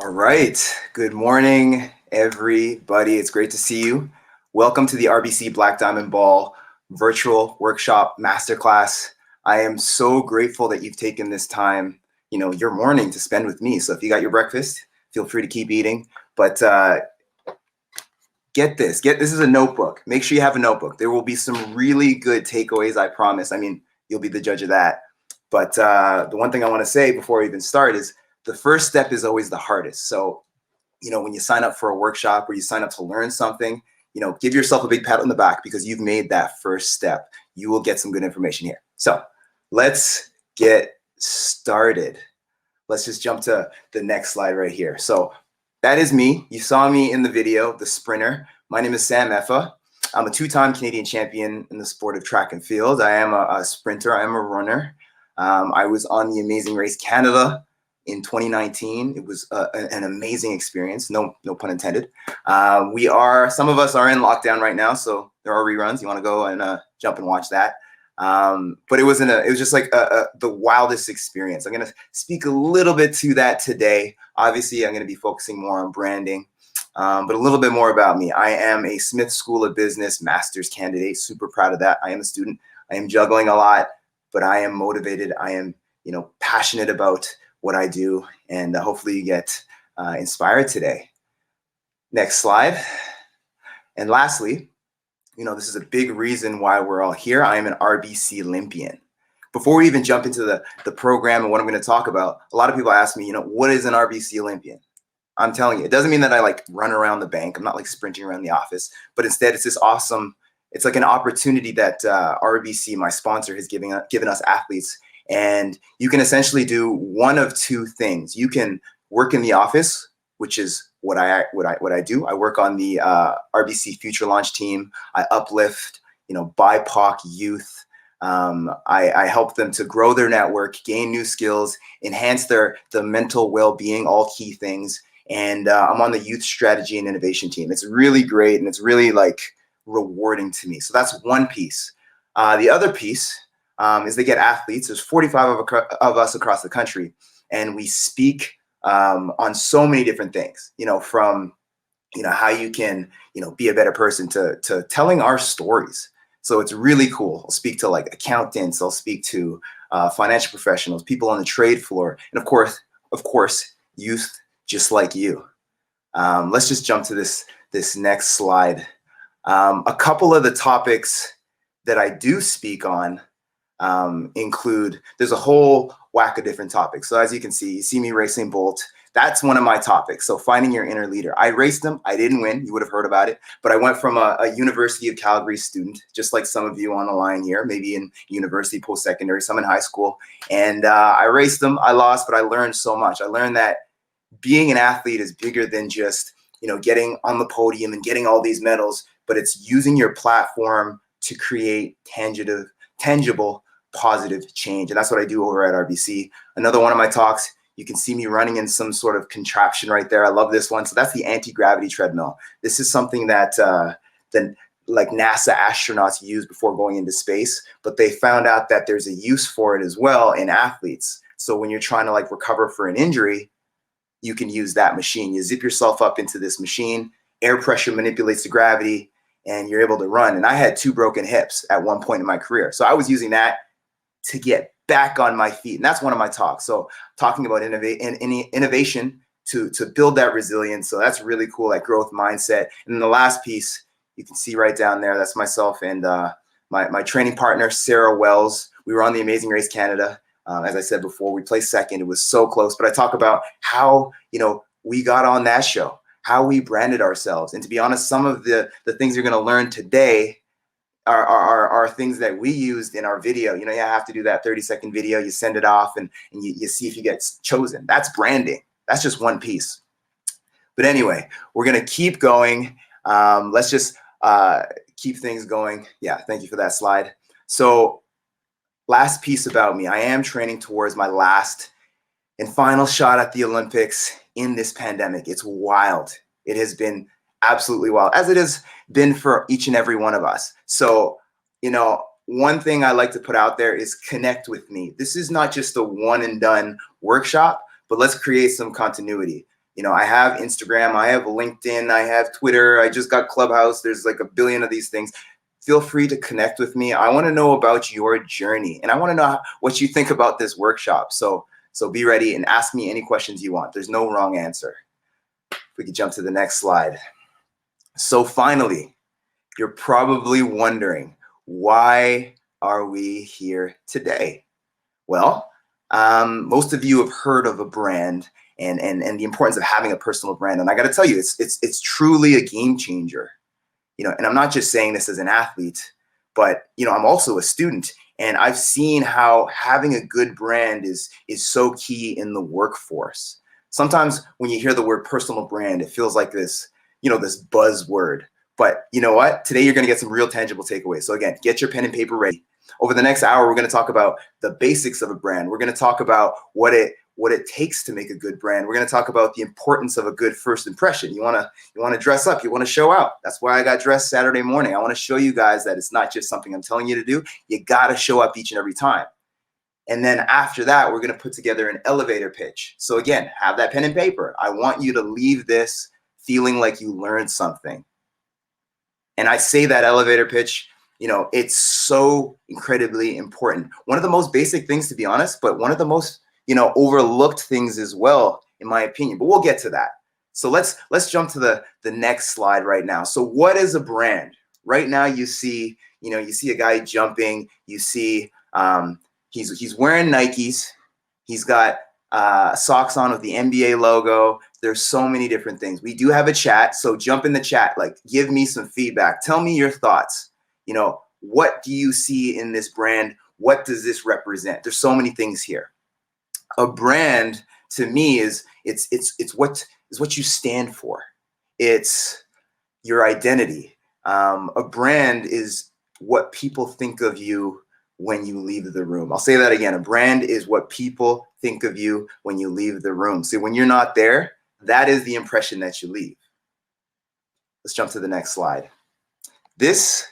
All right. Good morning, everybody. It's great to see you. Welcome to the RBC Black Diamond Ball virtual workshop masterclass. I am so grateful that you've taken this time, your morning to spend with me. So if you got your breakfast, feel free to keep eating. But get this. This is a notebook. Make sure you have a notebook. There will be some really good takeaways, I promise. I mean, you'll be the judge of that. But the one thing I want to say before we even start is the first step is always the hardest. So, when you sign up for a workshop or you sign up to learn something, give yourself a big pat on the back because you've made that first step. You will get some good information here. So let's get started. Let's just jump to the next slide right here. So that is me. You saw me in the video, the sprinter. My name is Sam Effah. I'm a two-time Canadian champion in the sport of track and field. I am a sprinter. I am a runner. I was on the Amazing Race Canada in 2019. It was an amazing experience. No pun intended. Some of us are in lockdown right now, so there are reruns. You want to go and jump and watch that. But it was just like the wildest experience. I'm going to speak a little bit to that today. Obviously, I'm going to be focusing more on branding, but a little bit more about me. I am a Smith School of Business master's candidate. Super proud of that. I am a student. I am juggling a lot, but I am motivated. I am, passionate about what I do, and hopefully you get inspired today. Next slide. And lastly, this is a big reason why we're all here. I am an RBC Olympian. Before we even jump into the program and what I'm going to talk about, a lot of people ask me, what is an RBC Olympian? I'm telling you, it doesn't mean that I run around the bank. I'm not sprinting around the office, but instead it's this awesome, it's like an opportunity that RBC, my sponsor, has given us athletes. And you can essentially do one of two things. You can work in the office, which is what I do. I work on the RBC Future Launch team. I uplift, BIPOC youth. I help them to grow their network, gain new skills, enhance the mental well-being, all key things. And I'm on the youth strategy and innovation team. It's really great, and it's really rewarding to me. So that's one piece. The other piece is they get athletes. There's 45 of us across the country, and we speak on so many different things, from, how you can, be a better person to telling our stories. So it's really cool. I'll speak to accountants. I'll speak to financial professionals, people on the trade floor, and of course, youth just like you. Let's just jump to this next slide. A couple of the topics that I do speak on include, there's a whole whack of different topics. So as you can see, you see me racing Bolt. That's one of my topics. So finding your inner leader. I raced him. I didn't win. You would have heard about it. But I went from a University of Calgary student, just like some of you on the line here, maybe in university, post-secondary, some in high school. And I raced him. I lost, but I learned so much. I learned that being an athlete is bigger than just, getting on the podium and getting all these medals, but it's using your platform to create tangible, positive change. And that's what I do over at RBC. Another one of my talks, you can see me running in some sort of contraption right there. I love this one. So that's the anti-gravity treadmill. This is something that NASA astronauts use before going into space, but they found out that there's a use for it as well in athletes. So when you're trying to recover for an injury, you can use that machine. You zip yourself up into this machine, air pressure manipulates the gravity, and you're able to run. And I had 2 broken hips at one point in my career. So I was using that to get back on my feet. And that's one of my talks. So talking about innovation to build that resilience. So that's really cool, that growth mindset. And then the last piece, you can see right down there, that's myself and my training partner, Sarah Wells. We were on the Amazing Race Canada. As I said before, we placed second. It was so close. But I talk about how, we got on that show, how we branded ourselves. And to be honest, some of the things you're going to learn today are things that we used in our video. You have to do that 30-second video. You send it off and you see if you get chosen. That's branding. That's just one piece. But anyway, we're going to keep going. Let's just keep things going. Yeah, thank you for that slide. So last piece about me, I am training towards my last and final shot at the Olympics in this pandemic. It's wild. It has been absolutely wild, as it has been for each and every one of us. So, one thing I like to put out there is connect with me. This is not just a one and done workshop, but let's create some continuity. You know, I have Instagram, I have LinkedIn, I have Twitter, I just got Clubhouse. There's like a billion of these things. Feel free to connect with me. I want to know about your journey, and I want to know what you think about this workshop. So be ready and ask me any questions you want. There's no wrong answer. If we could jump to the next slide. So finally, you're probably wondering, why are we here today? Well, most of you have heard of a brand and the importance of having a personal brand. And I got to tell you, it's truly a game changer. You know, and I'm not just saying this as an athlete, but, you know, I'm also a student, and I've seen how having a good brand is so key in the workforce. Sometimes when you hear the word personal brand, it feels like this, you know, this buzzword. But you know what? Today you're going to get some real tangible takeaways. So again, get your pen and paper ready. Over the next hour, we're going to talk about the basics of a brand. We're going to talk about what it takes to make a good brand. We're going to talk about the importance of a good first impression. You want to dress up. You want to show out. That's why I got dressed Saturday morning. I want to show you guys that it's not just something I'm telling you to do. You got to show up each and every time. And then after that, we're going to put together an elevator pitch. So again, have that pen and paper. I want you to leave this feeling like you learned something. And I say that elevator pitch, you know, it's so incredibly important. One of the most basic things, to be honest, but one of the most, you know, overlooked things as well, in my opinion. But we'll get to that. So let's jump to the next slide right now. So what is a brand? Right now you see a guy jumping. You see he's wearing Nikes. He's got socks on with the NBA logo. There's so many different things. We do have a chat, so jump in the chat. Like, give me some feedback. Tell me your thoughts. You know, what do you see in this brand? What does this represent? There's so many things here. A brand to me is what you stand for. It's your identity. A brand is what people think of you when you leave the room. I'll say that again. A brand is what people think of you when you leave the room. See, when you're not there, that is the impression that you leave. Let's jump to the next slide. This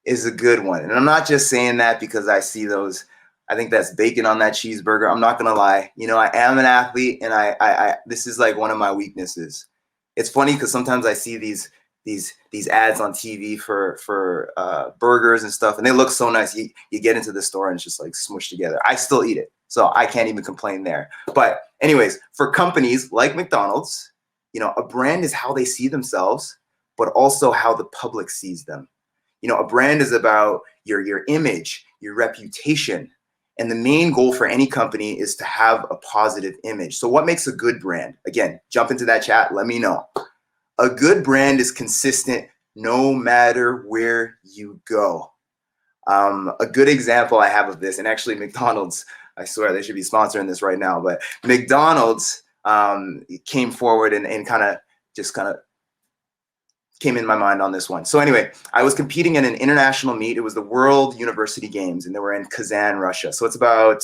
is a good one. And I'm not just saying that because I see those. I think that's bacon on that cheeseburger. I'm not going to lie. You know, I am an athlete, and I this is like one of my weaknesses. It's funny because sometimes I see these ads on TV for burgers and stuff, and they look so nice. You get into the store and it's just like smushed together. I still eat it, so I can't even complain there. But anyways, for companies like McDonald's, you know, a brand is how they see themselves, but also how the public sees them. You know, a brand is about your image, your reputation. And the main goal for any company is to have a positive image. So what makes a good brand? Again, jump into that chat. Let me know. A good brand is consistent no matter where you go. A good example I have of this, and actually McDonald's, I swear they should be sponsoring this right now, but McDonald's came forward and kind of came in my mind on this one. So anyway, I was competing in an international meet. It was the World University Games, and they were in Kazan, Russia. So it's about,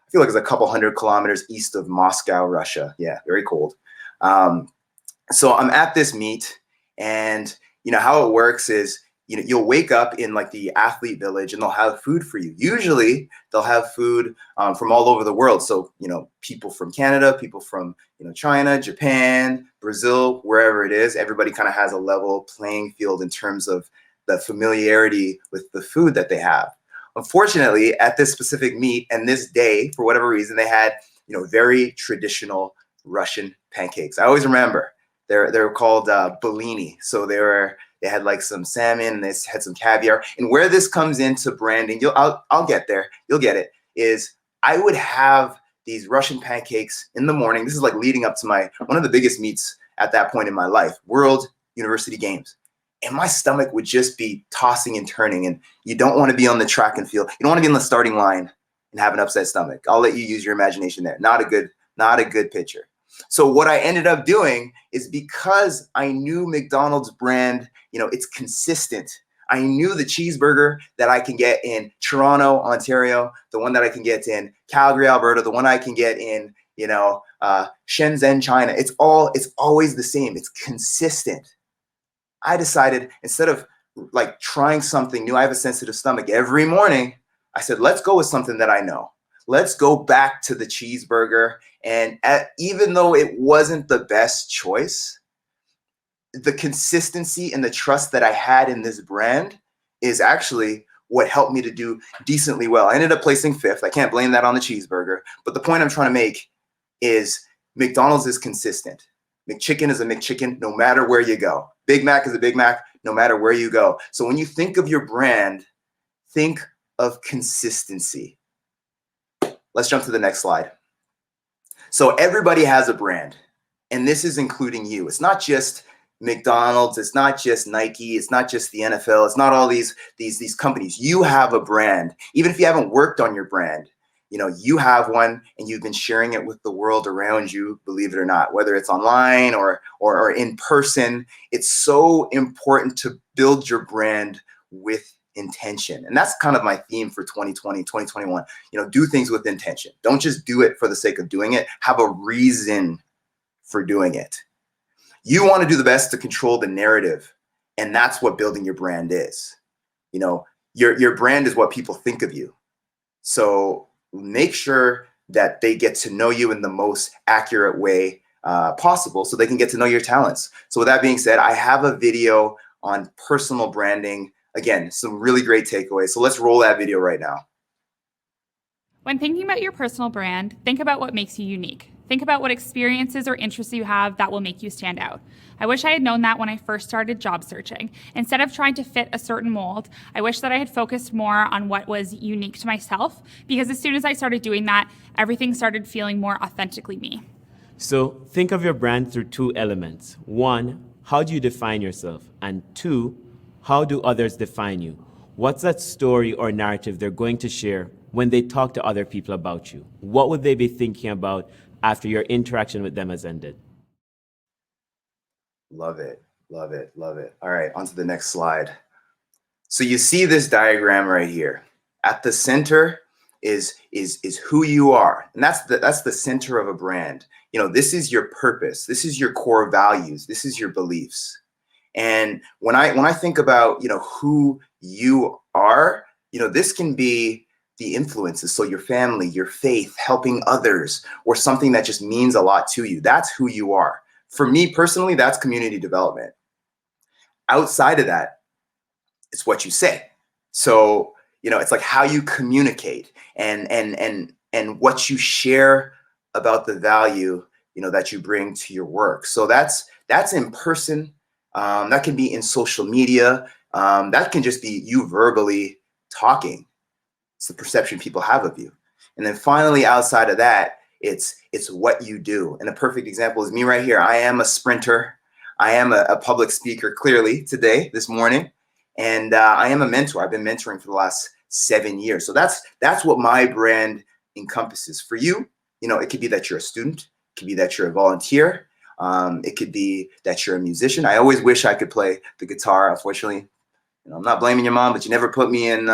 I feel like it's a couple hundred kilometers east of Moscow, Russia. Yeah, very cold. So I'm at this meet, and you know how it works is, you know, you'll wake up in like the athlete village and they'll have food for you. Usually they'll have food from all over the world. So, you know, people from Canada, people from, you know, China, Japan, Brazil, wherever it is, everybody kind of has a level playing field in terms of the familiarity with the food that they have. Unfortunately, at this specific meet and this day, for whatever reason, they had, you know, very traditional Russian pancakes. I always remember they're called Bellini. So they had like some salmon and they had some caviar. And where this comes into branding, I'll get there, you'll get it, is I would have these Russian pancakes in the morning. This is like leading up to one of the biggest meets at that point in my life, World University Games. And my stomach would just be tossing and turning. And you don't want to be on the track and field. You don't want to be in the starting line and have an upset stomach. I'll let you use your imagination there. Not a good picture. So what I ended up doing is, because I knew McDonald's brand, you know, it's consistent. I knew the cheeseburger that I can get in Toronto, Ontario, the one that I can get in Calgary, Alberta, the one I can get in, you know, Shenzhen, China. It's always the same. It's consistent. I decided, instead of like trying something new, I have a sensitive stomach, every morning, I said, let's go with something that I know. let's go back to the cheeseburger. And even though it wasn't the best choice, the consistency and the trust that I had in this brand is actually what helped me to do decently well. I ended up placing 5th. I can't blame that on the cheeseburger. But the point I'm trying to make is McDonald's is consistent. McChicken is a McChicken no matter where you go. Big Mac is a Big Mac no matter where you go. So when you think of your brand, think of consistency. Let's jump to the next slide. So everybody has a brand, and this is including you. It's not just McDonald's, it's not just Nike, it's not just the NFL, it's not all these companies. You have a brand. Even if you haven't worked on your brand, you have one and you've been sharing it with the world around you, believe it or not, whether it's online or in person. It's so important to build your brand with intention. And that's kind of my theme for 2020, 2021. Do things with intention. Don't just do it for the sake of doing it. Have a reason for doing it. You want to do the best to control the narrative. And that's what building your brand is. Your brand is what people think of you. So make sure that they get to know you in the most accurate way possible so they can get to know your talents. So with that being said, I have a video on personal branding. Again, some really great takeaways. So let's roll that video right now. When thinking about your personal brand, think about what makes you unique. Think about what experiences or interests you have that will make you stand out. I wish I had known that when I first started job searching. Instead of trying to fit a certain mold, I wish that I had focused more on what was unique to myself, because as soon as I started doing that, everything started feeling more authentically me. So think of your brand through 2 elements. 1, how do you define yourself? And 2, how do others define you? What's that story or narrative they're going to share when they talk to other people about you? What would they be thinking about after your interaction with them has ended? Love it, love it, love it. All right, on to the next slide. So you see this diagram right here. At the center is who you are, and that's the center of a brand. This is your purpose. This is your core values. This is your beliefs. And when I think about who you are, this can be the influences. So your family, your faith, helping others, or something that just means a lot to you. That's who you are. For me personally, that's community development. Outside of that, it's what you say. So, it's like how you communicate and what you share about the value, that you bring to your work. So that's in person. That can be in social media. That can just be you verbally talking. It's the perception people have of you. And then finally, outside of that, it's what you do. And a perfect example is me right here. I am a sprinter. I am a public speaker, clearly, this morning. And I am a mentor. I've been mentoring for the last 7 years. So that's what my brand encompasses. For you, it could be that you're a student. It could be that you're a volunteer. It could be that you're a musician. I always wish I could play the guitar. Unfortunately, I'm not blaming your mom, but you never put me in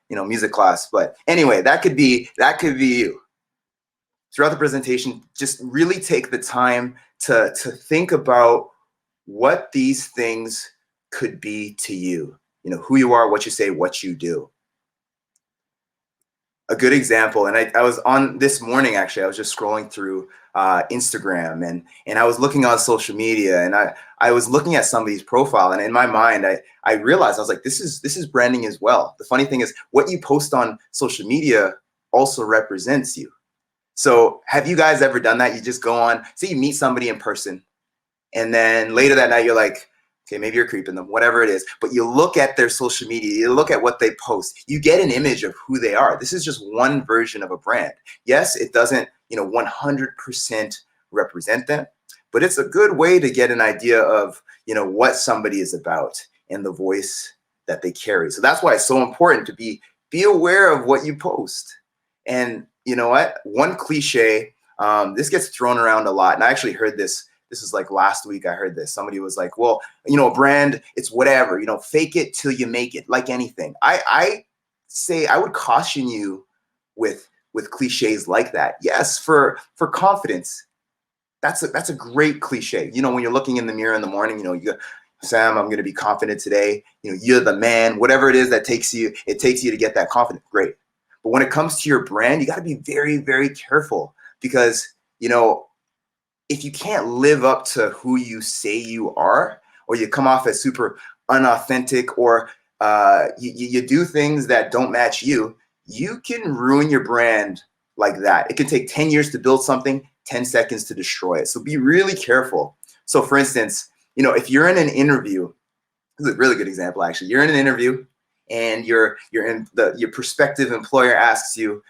music class. But anyway, that could be you. Throughout the presentation, just really take the time to think about what these things could be to you. Who you are, what you say, what you do. A good example, and I was on this morning, actually, I was just scrolling through Instagram and I was looking on social media, and I was looking at somebody's profile, and in my mind, I realized, I was like, this is branding as well. The funny thing is, what you post on social media also represents you. So have you guys ever done that? You just go on, say you meet somebody in person, and then later that night, you're like, okay, maybe you're creeping them, whatever it is, but you look at their social media, you look at what they post, you get an image of who they are. This is just one version of a brand. Yes, it doesn't, 100% represent them, but it's a good way to get an idea of, what somebody is about and the voice that they carry. So that's why it's so important to be aware of what you post. And you know what? One cliche, this gets thrown around a lot, and I actually heard this. This is like last week I heard this. Somebody was like, well, a brand, it's whatever, fake it till you make it, like anything. I say I would caution you with cliches like that. Yes, for confidence. That's a great cliche. When you're looking in the mirror in the morning, you go, Sam, I'm going to be confident today. You're the man, whatever it is that it takes you to get that confidence. Great. But when it comes to your brand, you got to be very, very careful because, if you can't live up to who you say you are, or you come off as super unauthentic, or you do things that don't match you, you can ruin your brand like that. It can take 10 years to build something, 10 seconds to destroy it. So be really careful. So for instance, if you're in an interview, this is a really good example, actually. You're in an interview and your prospective employer asks you,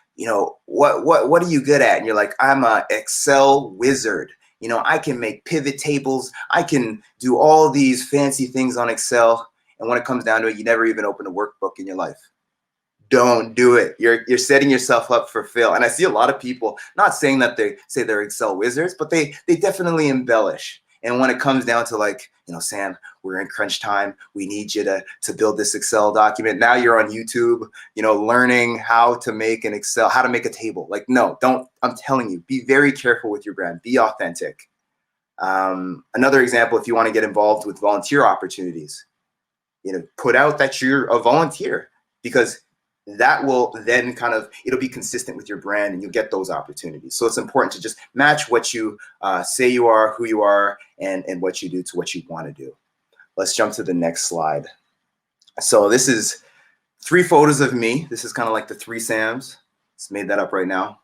what are you good at? And you're like, I'm an Excel wizard. I can make pivot tables. I can do all these fancy things on Excel. And when it comes down to it, you never even open a workbook in your life. Don't do it. You're setting yourself up for fail. And I see a lot of people, not saying that they say they're Excel wizards, but they definitely embellish. And when it comes down to like, Sam, we're in crunch time. We need you to build this Excel document. Now you're on YouTube, learning how to make how to make a table. Like, no, don't. I'm telling you, be very careful with your brand. Be authentic. Another example, if you want to get involved with volunteer opportunities, put out that you're a volunteer, because that will then it'll be consistent with your brand and you'll get those opportunities. So it's important to just match what you say you are, who you are, and what you do to what you want to do. Let's jump to the next slide. So this is 3 photos of me. This is kind of like the 3 Sams. Just made that up right now.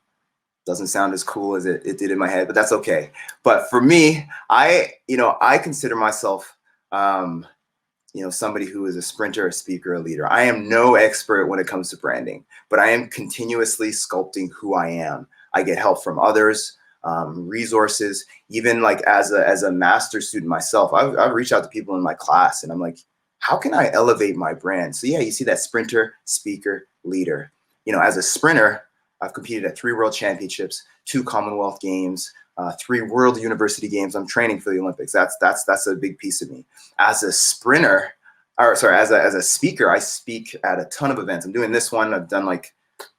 Doesn't sound as cool as it did in my head, but that's okay. But for me, I consider myself somebody who is a sprinter, a speaker, a leader. I am no expert when it comes to branding, but I am continuously sculpting who I am. I get help from others, resources, even like as a master's student myself. I've reached out to people in my class and I'm like, how can I elevate my brand? So yeah, you see that sprinter, speaker, leader. As a sprinter, I've competed at 3 world championships, 2 Commonwealth Games, 3 World University Games. I'm training for the Olympics. That's a big piece of me. As a sprinter, as a speaker, I speak at a ton of events. I'm doing this one. I've done like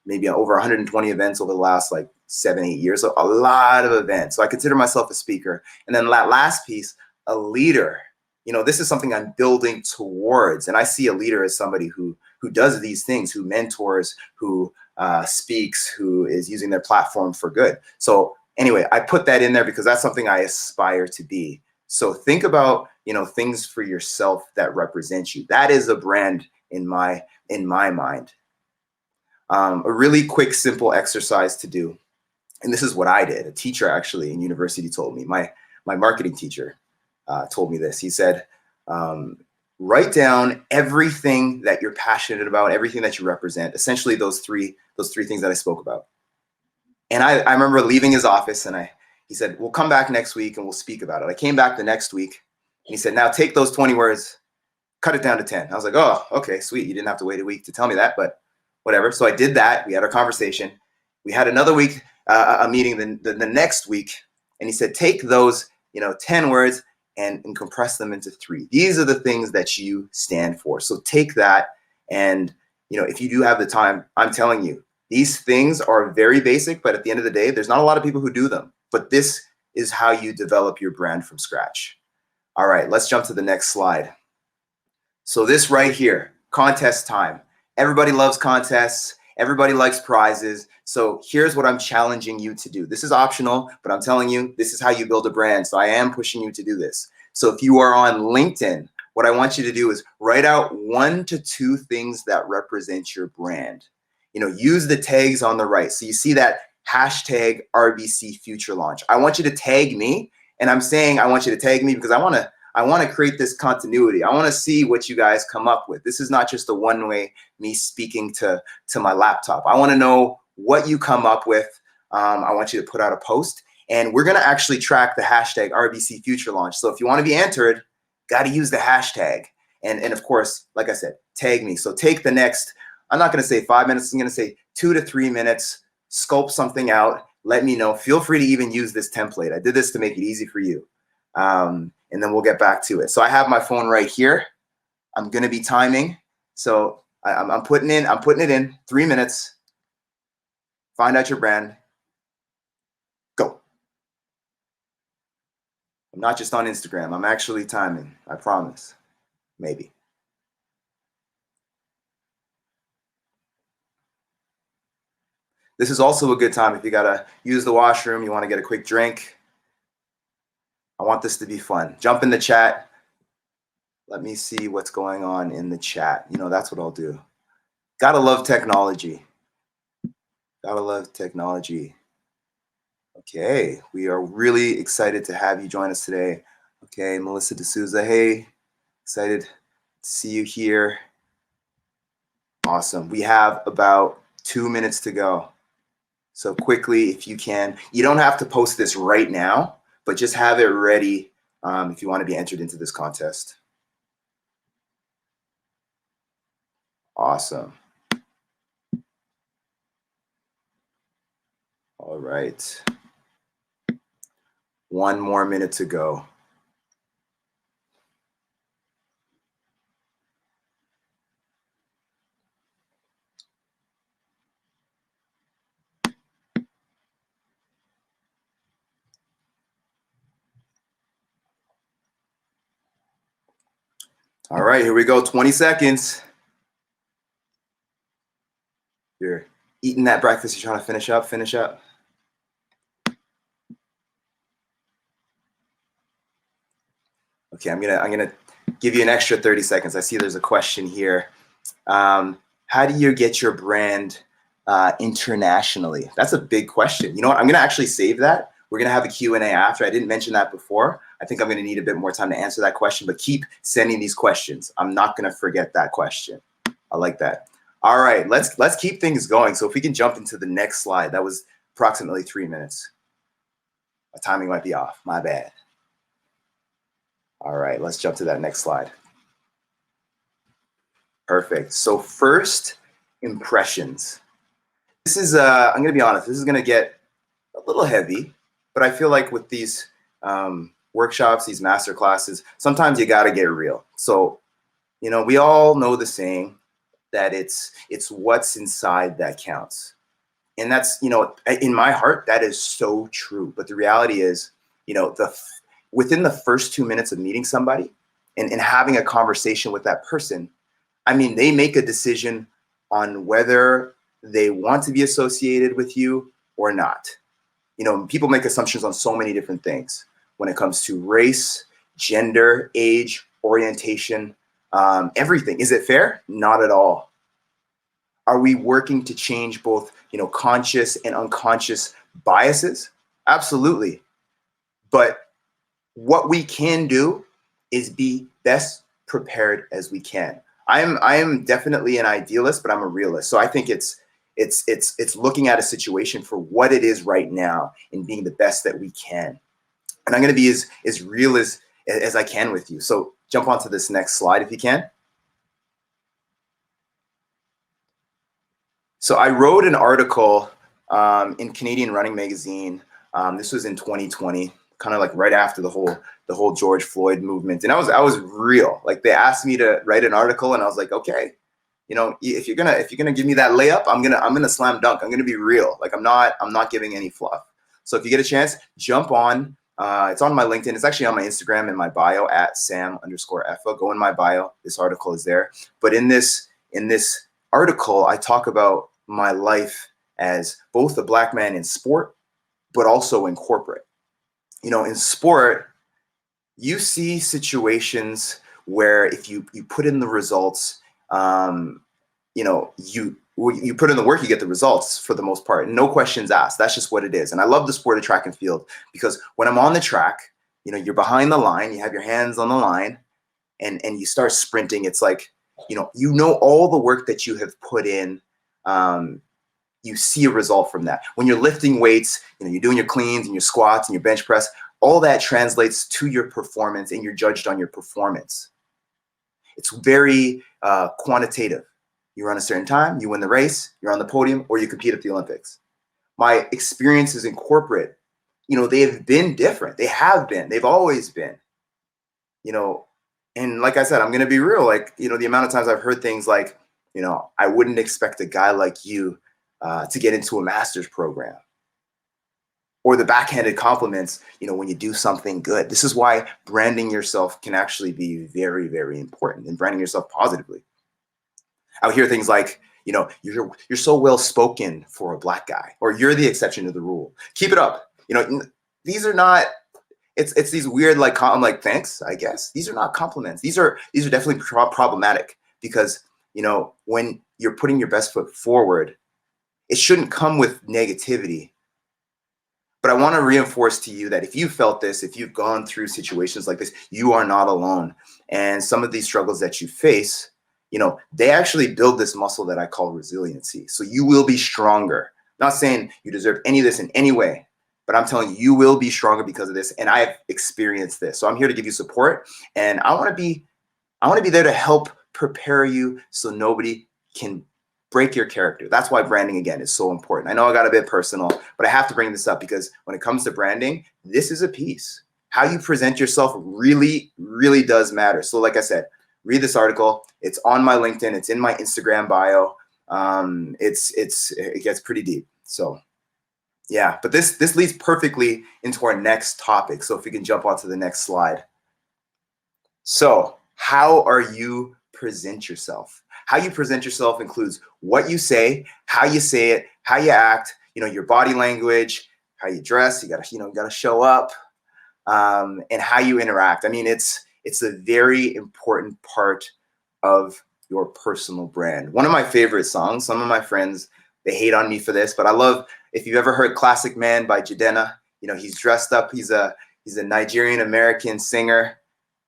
maybe over 120 events over the last like 7-8 years. So a lot of events. So I consider myself a speaker. And then that last piece, a leader. This is something I'm building towards. And I see a leader as somebody who does these things, who mentors, who speaks, who is using their platform for good. So anyway, I put that in there because that's something I aspire to be. So think about, things for yourself that represent you. That is a brand in my mind. A really quick, simple exercise to do. And this is what I did. A teacher actually in university told me, my marketing teacher told me this. He said, write down everything that you're passionate about, everything that you represent, essentially those three things that I spoke about. And I remember leaving his office and he said, we'll come back next week and we'll speak about it. I came back the next week and he said, now take those 20 words, cut it down to 10. I was like, oh, okay, sweet. You didn't have to wait a week to tell me that, but whatever. So I did that. We had our conversation. We had another week, a meeting the next week. And he said, take those, 10 words and compress them into 3. These are the things that you stand for. So take that. And, if you do have the time, I'm telling you, these things are very basic, but at the end of the day, there's not a lot of people who do them. But this is how you develop your brand from scratch. All right, let's jump to the next slide. So this right here, contest time. Everybody loves contests. Everybody likes prizes. So here's what I'm challenging you to do. This is optional, but I'm telling you, this is how you build a brand. So I am pushing you to do this. So if you are on LinkedIn, what I want you to do is write out 1 to 2 things that represent your brand. Use the tags on the right. So you see that hashtag RBC future launch. I want you to tag me. And I'm saying I want you to tag me because I want to create this continuity. I want to see what you guys come up with. This is not just a one-way me speaking to my laptop. I want to know what you come up with. I want you to put out a post. And we're going to actually track the hashtag RBC future launch. So if you want to be entered, got to use the hashtag. And of course, like I said, tag me. So take the next, I'm not going to say 5 minutes. I'm going to say 2 to 3 minutes, sculpt something out. Let me know. Feel free to even use this template. I did this to make it easy for you. And then we'll get back to it. So I have my phone right here. I'm going to be timing. So I'm putting it in 3 minutes. Find out your brand. Go. I'm not just on Instagram. I'm actually timing. I promise. Maybe. This is also a good time if you gotta use the washroom, you wanna get a quick drink. I want this to be fun. Jump in the chat. Let me see what's going on in the chat. You know, that's what I'll do. Gotta love technology. Gotta love technology. Okay, we are really excited to have you join us today. Okay, Melissa D'Souza, hey, excited to see you here. Awesome. We have about 2 minutes to go. So quickly, if you can, you don't have to post this right now, but just have it ready if you want to be entered into this contest. Awesome. All right. 1 more minute to go. All right, here we go. 20 seconds. You're eating that breakfast. You're trying to finish up. Finish up. Okay, I'm gonna give you an extra 30 seconds. I see there's a question here. How do you get your brand internationally? That's a big question. You know what? I'm gonna actually save that. We're gonna have a Q&A after. I didn't mention that before. I think I'm gonna need a bit more time to answer that question, but keep sending these questions. I'm not gonna forget that question. I like that. All right, let's keep things going. So if we can jump into the next slide. That was approximately 3 minutes. My timing might be off, my bad. All right, let's jump to that next slide. Perfect. So first impressions. This is, I'm gonna be honest, this is gonna get a little heavy, but I feel like with these workshops, these master classes, sometimes you gotta get real. So, you know, we all know the saying that it's what's inside that counts. And that's, you know, in my heart, that is so true. But the reality is, you know, within the first 2 minutes of meeting somebody and having a conversation with that person, I mean, they make a decision on whether they want to be associated with you or not. You know, people make assumptions on so many different things when it comes to race, gender, age, orientation, everything. Is it fair? Not at all. Are we working to change both, you know, conscious and unconscious biases? Absolutely. But what we can do is be best prepared as we can. I am definitely an idealist, but I'm a realist. So I think it's looking at a situation for what it is right now and being the best that we can. And I'm going to be as real as I can with you. So jump onto this next slide if you can. So I wrote an article in Canadian Running Magazine. This was in 2020, kind of like right after the whole George Floyd movement. And I was real. Like, they asked me to write an article, and I was like, okay, you know, if you're gonna give me that layup, I'm gonna slam dunk. I'm gonna be real. Like, I'm not giving any fluff. So if you get a chance, jump on. It's on my LinkedIn. It's actually on my Instagram in my bio at Sam_Effah. Go in my bio. This article is there. But in this article, I talk about my life as both a Black man in sport, but also in corporate. You know, in sport, you see situations where if you put in the results, you know, you put in the work, you get the results for the most part. No questions asked. That's just what it is. And I love the sport of track and field because when I'm on the track, you know, you're behind the line, you have your hands on the line, and you start sprinting. It's like, you know all the work that you have put in. You see a result from that. When you're lifting weights, you know, you're doing your cleans and your squats and your bench press, all that translates to your performance, and you're judged on your performance. It's very quantitative. You run a certain time, you win the race, you're on the podium, or you compete at the Olympics. My experiences in corporate, you know, they have been different. They have been. They've always been. You know, and like I said, I'm going to be real. Like, you know, the amount of times I've heard things like, you know, I wouldn't expect a guy like you to get into a master's program. Or the backhanded compliments, you know, when you do something good. This is why branding yourself can actually be very, very important, and branding yourself positively. I would hear things like, You're so well spoken for a black guy, or you're the exception to the rule. Keep it up. These are not. It's these weird I'm like, thanks, I guess. These are not compliments. These are definitely problematic, because when you're putting your best foot forward, it shouldn't come with negativity. But I want to reinforce to you that if you felt this, if you've gone through situations like this, you are not alone. And some of these struggles that you face, they actually build this muscle that I call resiliency. So you will be stronger. I'm not saying you deserve any of this in any way, but I'm telling you, you will be stronger because of this. And I have experienced this. So I'm here to give you support. And I want to be there to help prepare you so nobody can break your character. That's why branding, again, is so important. I know I got a bit personal, but I have to bring this up because when it comes to branding, this is a piece. How you present yourself really, really does matter. So like I said, read this article. It's on my LinkedIn. It's in my Instagram bio. It gets pretty deep. So yeah, but this leads perfectly into our next topic. So if we can jump onto the next slide. So how are you present yourself? How you present yourself includes what you say, how you say it, how you act, your body language, how you dress. You gotta show up, and how you interact. I mean, it's a very important part of your personal brand. One of my favorite songs. Some of my friends, they hate on me for this, but I love. If you've ever heard "Classic Man" by Jadena, he's dressed up. He's a Nigerian American singer.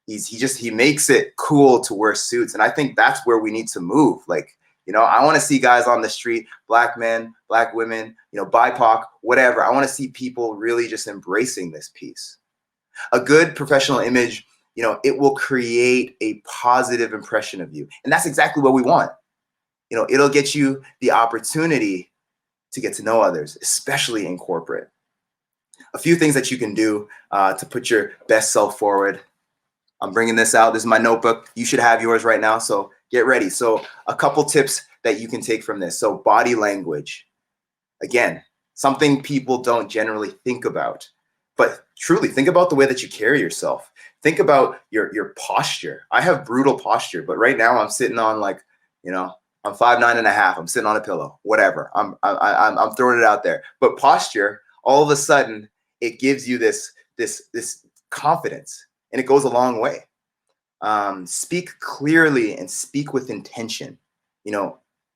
He makes it cool to wear suits. And I think that's where we need to move. I want to see guys on the street, black men, black women, BIPOC, whatever. I want to see people really just embracing this piece. A good professional image, it will create a positive impression of you. And that's exactly what we want. It'll get you the opportunity to get to know others, especially in corporate. A few things that you can do to put your best self forward. I'm bringing this out. This is my notebook. You should have yours right now. So get ready. So a couple tips that you can take from this. So body language, again, something people don't generally think about, but truly think about the way that you carry yourself. Think about your posture. I have brutal posture, but right now I'm sitting on I'm 5'9.5". I'm sitting on a pillow, whatever. I'm throwing it out there. But posture, all of a sudden, it gives you this confidence. And it goes a long way. Speak clearly and speak with intention.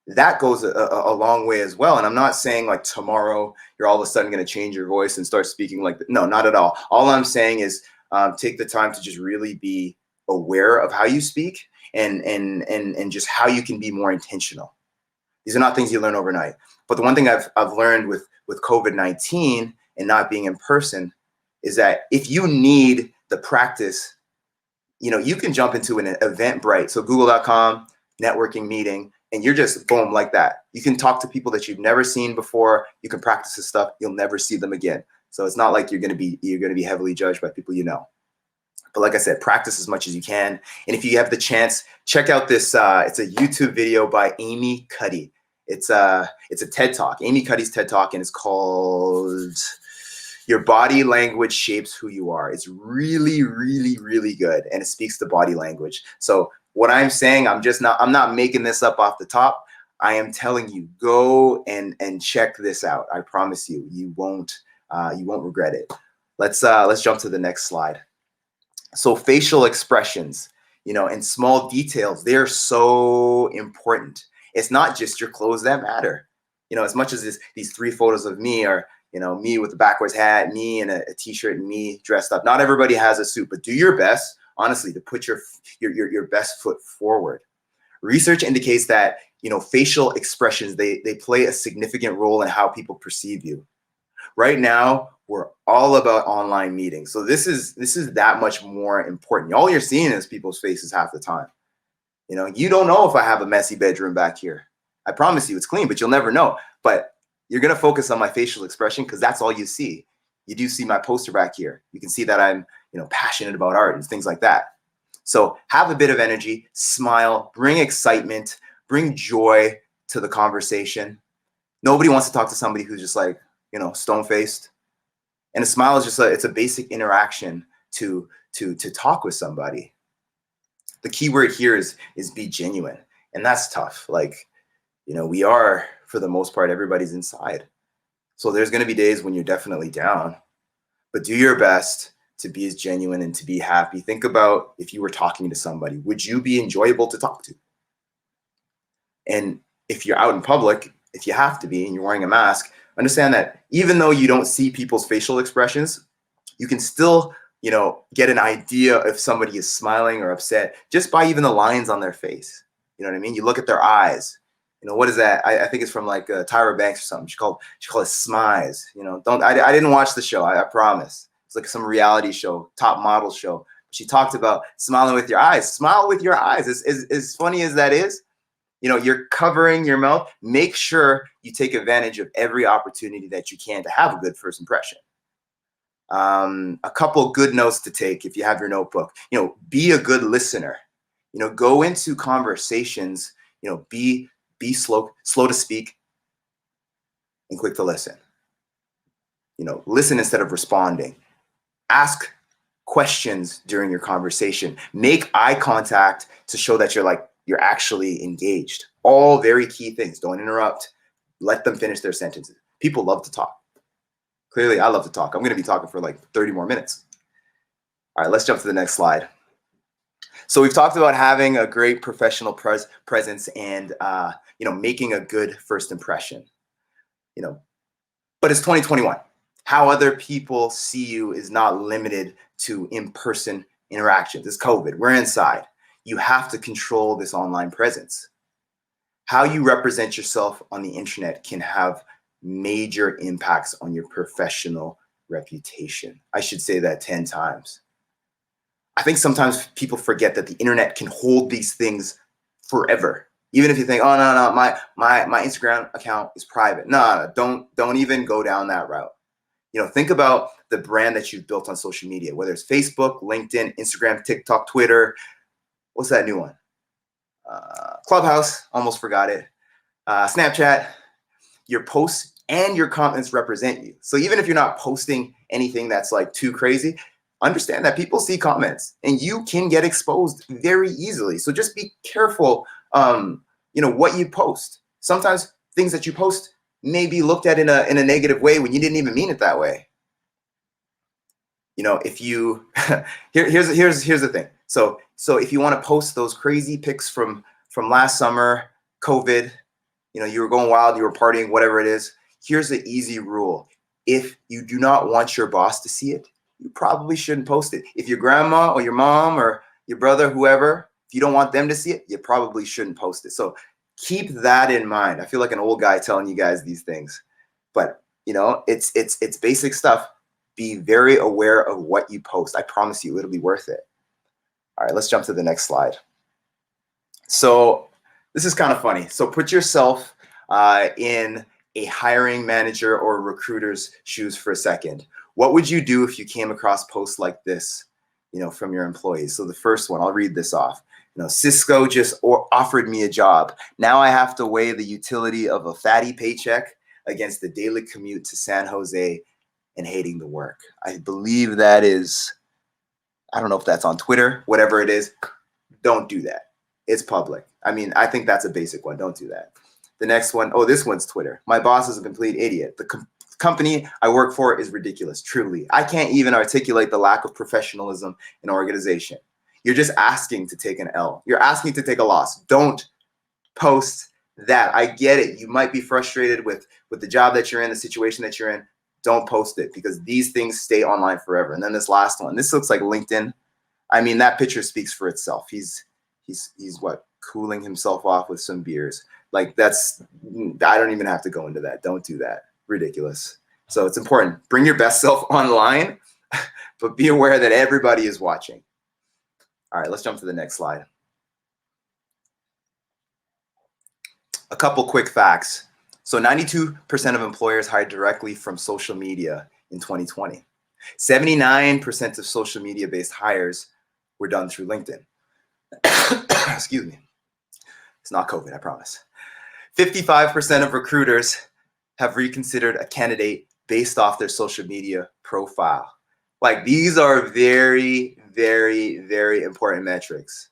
That goes a long way as well. And I'm not saying tomorrow you're all of a sudden going to change your voice and start speaking no, not at all. All I'm saying is take the time to just really be aware of how you speak and just how you can be more intentional. These are not things you learn overnight. But the one thing I've learned with COVID-19 and not being in person is that if you need the practice, you can jump into an Eventbrite. So google.com, networking meeting, and you're just boom, like that. You can talk to people that you've never seen before. You can practice this stuff. You'll never see them again. So it's not like you're going to be heavily judged by people But like I said, practice as much as you can. And if you have the chance, check out this. It's a YouTube video by Amy Cuddy. It's a TED Talk, Amy Cuddy's TED Talk, and it's called Your Body Language Shapes Who You Are. It's really, really, really good, and it speaks to body language. So what I'm saying, I'm not making this up off the top. I am telling you, go and check this out. I promise you, you won't regret it. Let's jump to the next slide. So facial expressions, and small details, they're so important. It's not just your clothes that matter. As much as these 3 photos of me are, me with a backwards hat, me in a t-shirt, and me dressed up. Not everybody has a suit, but do your best, honestly, to put your best foot forward. Research indicates that, facial expressions, they play a significant role in how people perceive you. Right now, we're all about online meetings. So this is that much more important. All you're seeing is people's faces half the time. You don't know if I have a messy bedroom back here. I promise you it's clean, but you'll never know. But you're going to focus on my facial expression because that's all you see. You do see my poster back here. You can see that I'm, passionate about art and things like that. So have a bit of energy, smile, bring excitement, bring joy to the conversation. Nobody wants to talk to somebody who's just stone-faced. And a smile is just it's a basic interaction to talk with somebody. The key word here is be genuine. And that's tough. We are, for the most part, everybody's inside. So there's going to be days when you're definitely down, but do your best to be as genuine and to be happy. Think about if you were talking to somebody, would you be enjoyable to talk to? And if you're out in public, if you have to be and you're wearing a mask, understand that even though you don't see people's facial expressions, you can still, get an idea if somebody is smiling or upset just by even the lines on their face. You know what I mean? You look at their eyes. What is that? I think it's from like Tyra Banks or something. She called it Smize. I didn't watch the show. I promise. It's like some reality show, top model show. She talked about smiling with your eyes. Smile with your eyes. As funny as that is, you're covering your mouth. Make sure you take advantage of every opportunity that you can to have a good first impression. A couple good notes to take if you have your notebook. Be a good listener. Go into conversations. Be slow to speak and quick to listen. Listen instead of responding. Ask questions during your conversation. Make eye contact to show that you're actually engaged. All very key things. Don't interrupt. Let them finish their sentences. People love to talk. Clearly, I love to talk. I'm going to be talking for like 30 more minutes. All right, let's jump to the next slide. So we've talked about having a great professional presence and making a good first impression. But it's 2021. How other people see you is not limited to in-person interactions. It's COVID. We're inside. You have to control this online presence. How you represent yourself on the internet can have major impacts on your professional reputation. I should say that 10 times. I think sometimes people forget that the internet can hold these things forever. Even if you think, oh, no, my Instagram account is private. No, don't even go down that route. Think about the brand that you've built on social media, whether it's Facebook, LinkedIn, Instagram, TikTok, Twitter. What's that new one? Clubhouse, almost forgot it. Snapchat. Your posts and your comments represent you. So even if you're not posting anything that's like too crazy, understand that people see comments and you can get exposed very easily. So just be careful, what you post. Sometimes things that you post may be looked at in a negative way when you didn't even mean it that way. If you here's the thing. So if you want to post those crazy pics from last summer, COVID, you were going wild, you were partying, whatever it is. Here's the easy rule. If you do not want your boss to see it, you probably shouldn't post it. If your grandma or your mom or your brother, whoever, if you don't want them to see it, you probably shouldn't post it. So keep that in mind. I feel like an old guy telling you guys these things, but it's basic stuff. Be very aware of what you post. I promise you, it'll be worth it. All right, let's jump to the next slide. So this is kind of funny. So put yourself in a hiring manager or recruiter's shoes for a second. What would you do if you came across posts like this, from your employees? So the first one, I'll read this off. Cisco just offered me a job. Now I have to weigh the utility of a fatty paycheck against the daily commute to San Jose and hating the work. I believe that is, I don't know if that's on Twitter, whatever it is. Don't do that. It's public. I think that's a basic one. Don't do that. The next one, this one's Twitter. My boss is a complete idiot. The company I work for is ridiculous, truly. I can't even articulate the lack of professionalism in organization. You're just asking to take an L. You're asking to take a loss. Don't post that. I get it. You might be frustrated with the job that you're in, the situation that you're in. Don't post it because these things stay online forever. And then this last one, this looks like LinkedIn. That picture speaks for itself. He's what, cooling himself off with some beers. I don't even have to go into that. Don't do that. Ridiculous. So it's important. Bring your best self online, but be aware that everybody is watching. All right, let's jump to the next slide. A couple quick facts. So 92% of employers hired directly from social media in 2020. 79% of social media-based hires were done through LinkedIn. Excuse me. It's not COVID, I promise. 55% of recruiters have reconsidered a candidate based off their social media profile. These are very, very, very important metrics.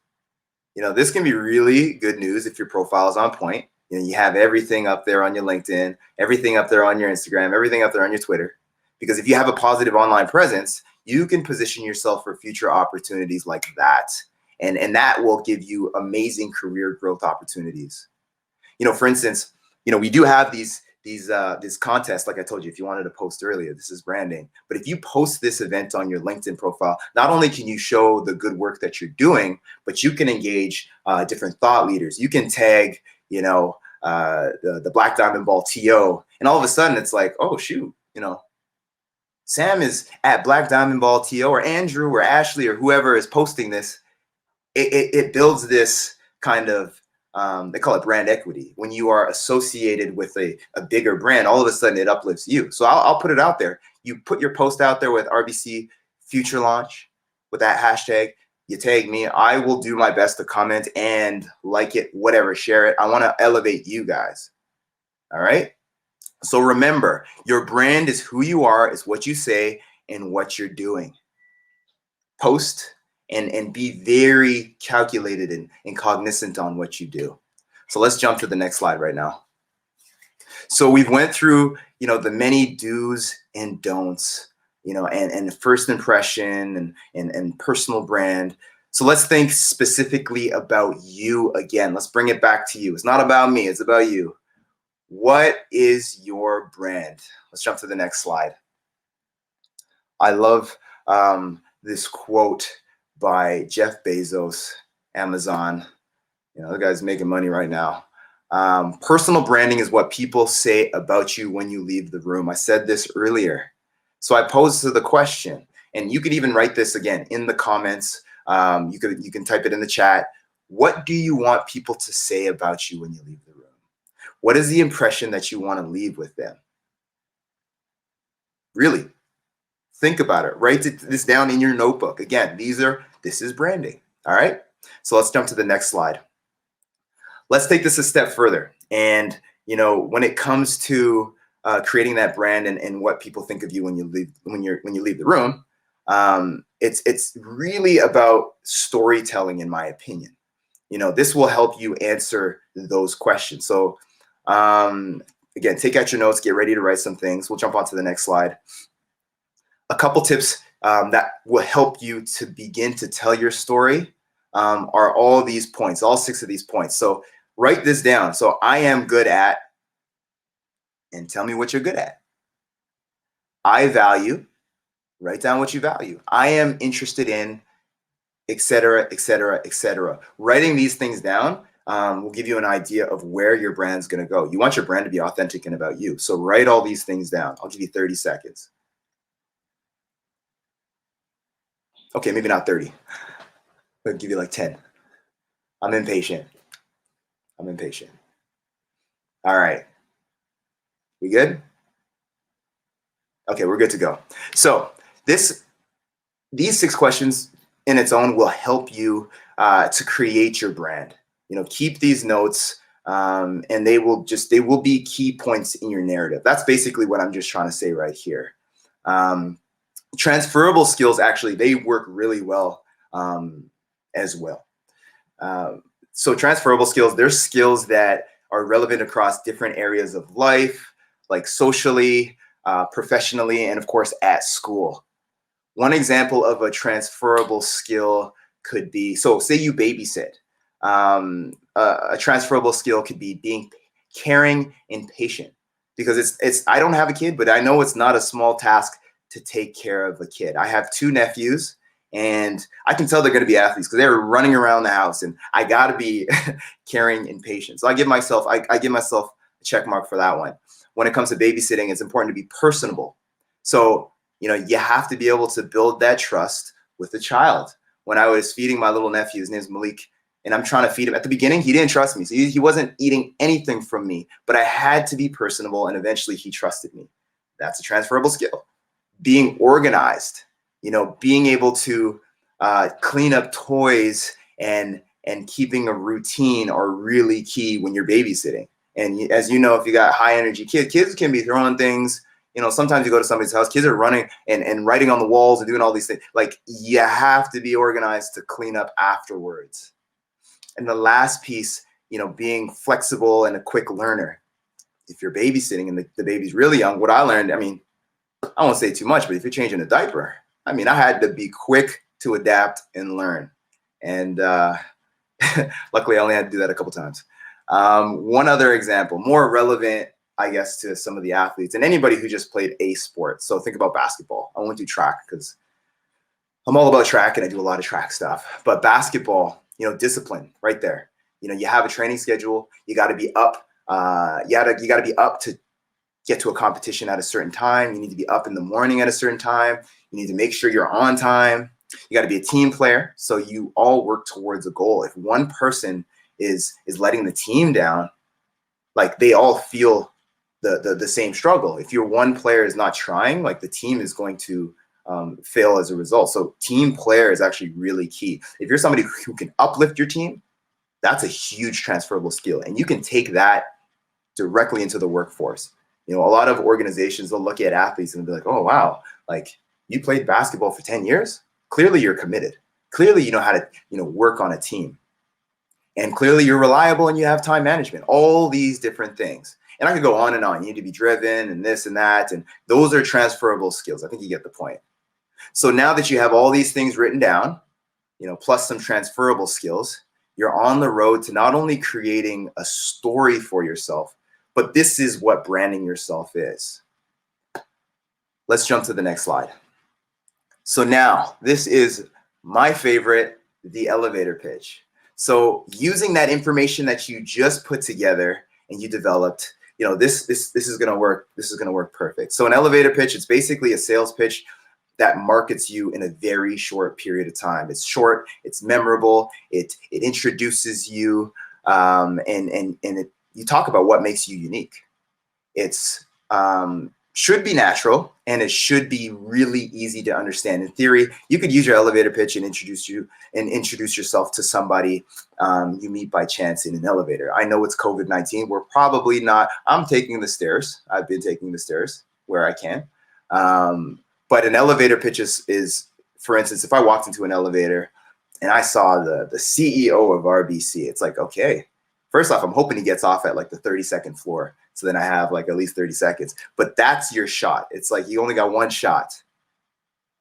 This can be really good news if your profile is on point. You know, you have everything up there on your LinkedIn, everything up there on your Instagram, everything up there on your Twitter. Because if you have a positive online presence, you can position yourself for future opportunities like that. And that will give you amazing career growth opportunities. You know, for instance, you know, we do have these contests, like I told you, if you wanted to post earlier, this is branding. But if you post this event on your LinkedIn profile, not only can you show the good work that you're doing, but you can engage different thought leaders. You can tag, you know, the Black Diamond Ball TO, and all of a sudden it's like, oh shoot, you know, Sam is at Black Diamond Ball TO, or Andrew or Ashley or whoever is posting this. It builds this kind of, they call it brand equity. When you are associated with a bigger brand, all of a sudden it uplifts you. So I'll put it out there. You put your post out there with RBC Future Launch with that hashtag. You tag me. I will do my best to comment and like it, whatever, share it. I want to elevate you guys. All right. So remember, your brand is who you are, is what you say and what you're doing. Post and be very calculated and cognizant on what you do. So let's jump to the next slide right now. So we've went through, you know, the many do's and don'ts, you know, and first impression and personal brand. So let's think specifically about you again. Let's bring it back to you. It's not about me, it's about you. What is your brand? Let's jump to the next slide. I love this quote by Jeff Bezos, Amazon. You know, the guy's making money right now. Personal branding is what people say about you when you leave the room. I said this earlier. So I posed the question, and you could even write this again in the comments. You can type it in the chat. What do you want people to say about you when you leave the room? What is the impression that you want to leave with them? Really, think about it. Write this down in your notebook. Again, this is branding. All right. So let's jump to the next slide. Let's take this a step further. And, you know, when it comes to creating that brand and what people think of you when you leave the room, it's really about storytelling, in my opinion. You know, this will help you answer those questions. So again, take out your notes, get ready to write some things. We'll jump on to the next slide. A couple tips that will help you to begin to tell your story are all these points, all 6 of these points. So write this down. So I am good at, and tell me what you're good at. I value, write down what you value. I am interested in, etc., etc., etc. Writing these things down will give you an idea of where your brand's going to go. You want your brand to be authentic and about you. So write all these things down. I'll give you 30 seconds. Okay, maybe not 30. I'll give you like 10. I'm impatient. I'm impatient. All right. We good? Okay, we're good to go. So these 6 questions in its own will help you to create your brand. You know, keep these notes and they will be key points in your narrative. That's basically what I'm just trying to say right here. Transferable skills, actually, they work really well as well. So transferable skills, they're skills that are relevant across different areas of life, like socially, professionally, and of course at school. One example of a transferable skill could be, so say you babysit. A transferable skill could be being caring and patient, because I don't have a kid, but I know it's not a small task to take care of a kid. I have 2 nephews, and I can tell they're going to be athletes because they're running around the house, and I got to be caring and patient. So I give myself a check mark for that one. When it comes to babysitting, it's important to be personable. So, you know, you have to be able to build that trust with the child. When I was feeding my little nephew, his name's Malik, and I'm trying to feed him. At the beginning, he didn't trust me. So he wasn't eating anything from me, but I had to be personable, and eventually he trusted me. That's a transferable skill. Being organized, you know, being able to clean up toys and keeping a routine are really key when you're babysitting. And as you know, if you got high energy kids can be throwing things. You know, sometimes you go to somebody's house, kids are running and writing on the walls and doing all these things. Like, you have to be organized to clean up afterwards. And the last piece being flexible and a quick learner. If you're babysitting and the baby's really young, what I learned, I mean, I won't say too much, but if you're changing a diaper, I mean, I had to be quick to adapt and learn. And luckily, I only had to do that a couple times. One other example, more relevant, I guess, to some of the athletes and anybody who just played a sport. So think about basketball. I won't do track because I'm all about track and I do a lot of track stuff. But basketball, discipline right there. You have a training schedule. You got to be up. You got to be up to get to a competition at a certain time. You need to be up in the morning at a certain time. You need to make sure you're on time. You got to be a team player. So you all work towards a goal. If one person is letting the team down, like they all feel the same struggle. If your one player is not trying, like the team is going to fail as a result. So team player is actually really key. If you're somebody who can uplift your team, that's a huge transferable skill. And you can take that directly into the workforce. A lot of organizations will look at athletes and be like, oh, wow, like you played basketball for 10 years. Clearly you're committed. Clearly you know how to, work on a team. And clearly you're reliable and you have time management, all these different things. And I could go on and on. You need to be driven and this and that. And those are transferable skills. I think you get the point. So now that you have all these things written down, plus some transferable skills, you're on the road to not only creating a story for yourself, but this is what branding yourself is. Let's jump to the next slide. So now this is my favorite, the elevator pitch. So using that information that you just put together and you developed, this is going to work. This is going to work perfect. So an elevator pitch, it's basically a sales pitch that markets you in a very short period of time. It's short, it's memorable, it introduces you, you talk about what makes you unique. It's should be natural and it should be really easy to understand. In theory, you could use your elevator pitch and introduce yourself to somebody you meet by chance in an elevator. I know it's COVID-19. We're probably not. I'm taking the stairs. I've been taking the stairs where I can. But an elevator pitch is, for instance, if I walked into an elevator and I saw the CEO of RBC, it's like, okay, first off, I'm hoping he gets off at like the 32nd floor. So then I have like at least 30 seconds, but that's your shot. It's like, you only got one shot.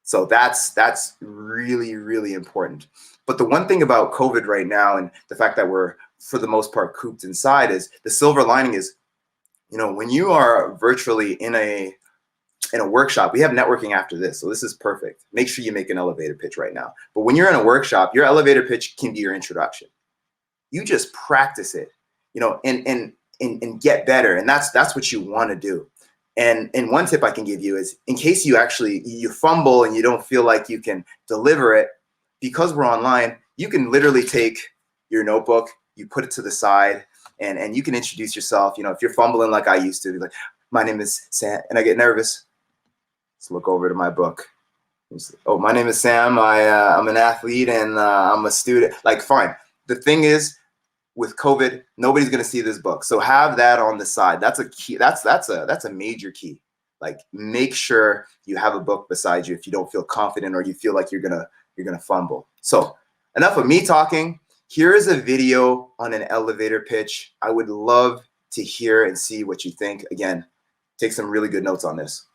So that's really, really important. But the one thing about COVID right now, and the fact that we're, for the most part, cooped inside, is the silver lining is, when you are virtually in a workshop, we have networking after this. So this is perfect. Make sure you make an elevator pitch right now. But when you're in a workshop, your elevator pitch can be your introduction. You just practice it, and get better. And that's what you want to do. And one tip I can give you is, in case you fumble and you don't feel like you can deliver it, because we're online, you can literally take your notebook, you put it to the side, and you can introduce yourself. If you're fumbling like I used to, be like, my name is Sam, and I get nervous. Let's look over to my book. Oh, my name is Sam. I'm an athlete and I'm a student. Like, fine. The thing is, with COVID, nobody's going to see this book. So have that on the side. That's a key. That's a major key. Like, make sure you have a book beside you if you don't feel confident or you feel like you're going to fumble. So enough of me talking. Here is a video on an elevator pitch. I would love to hear and see what you think. Again, take some really good notes on this.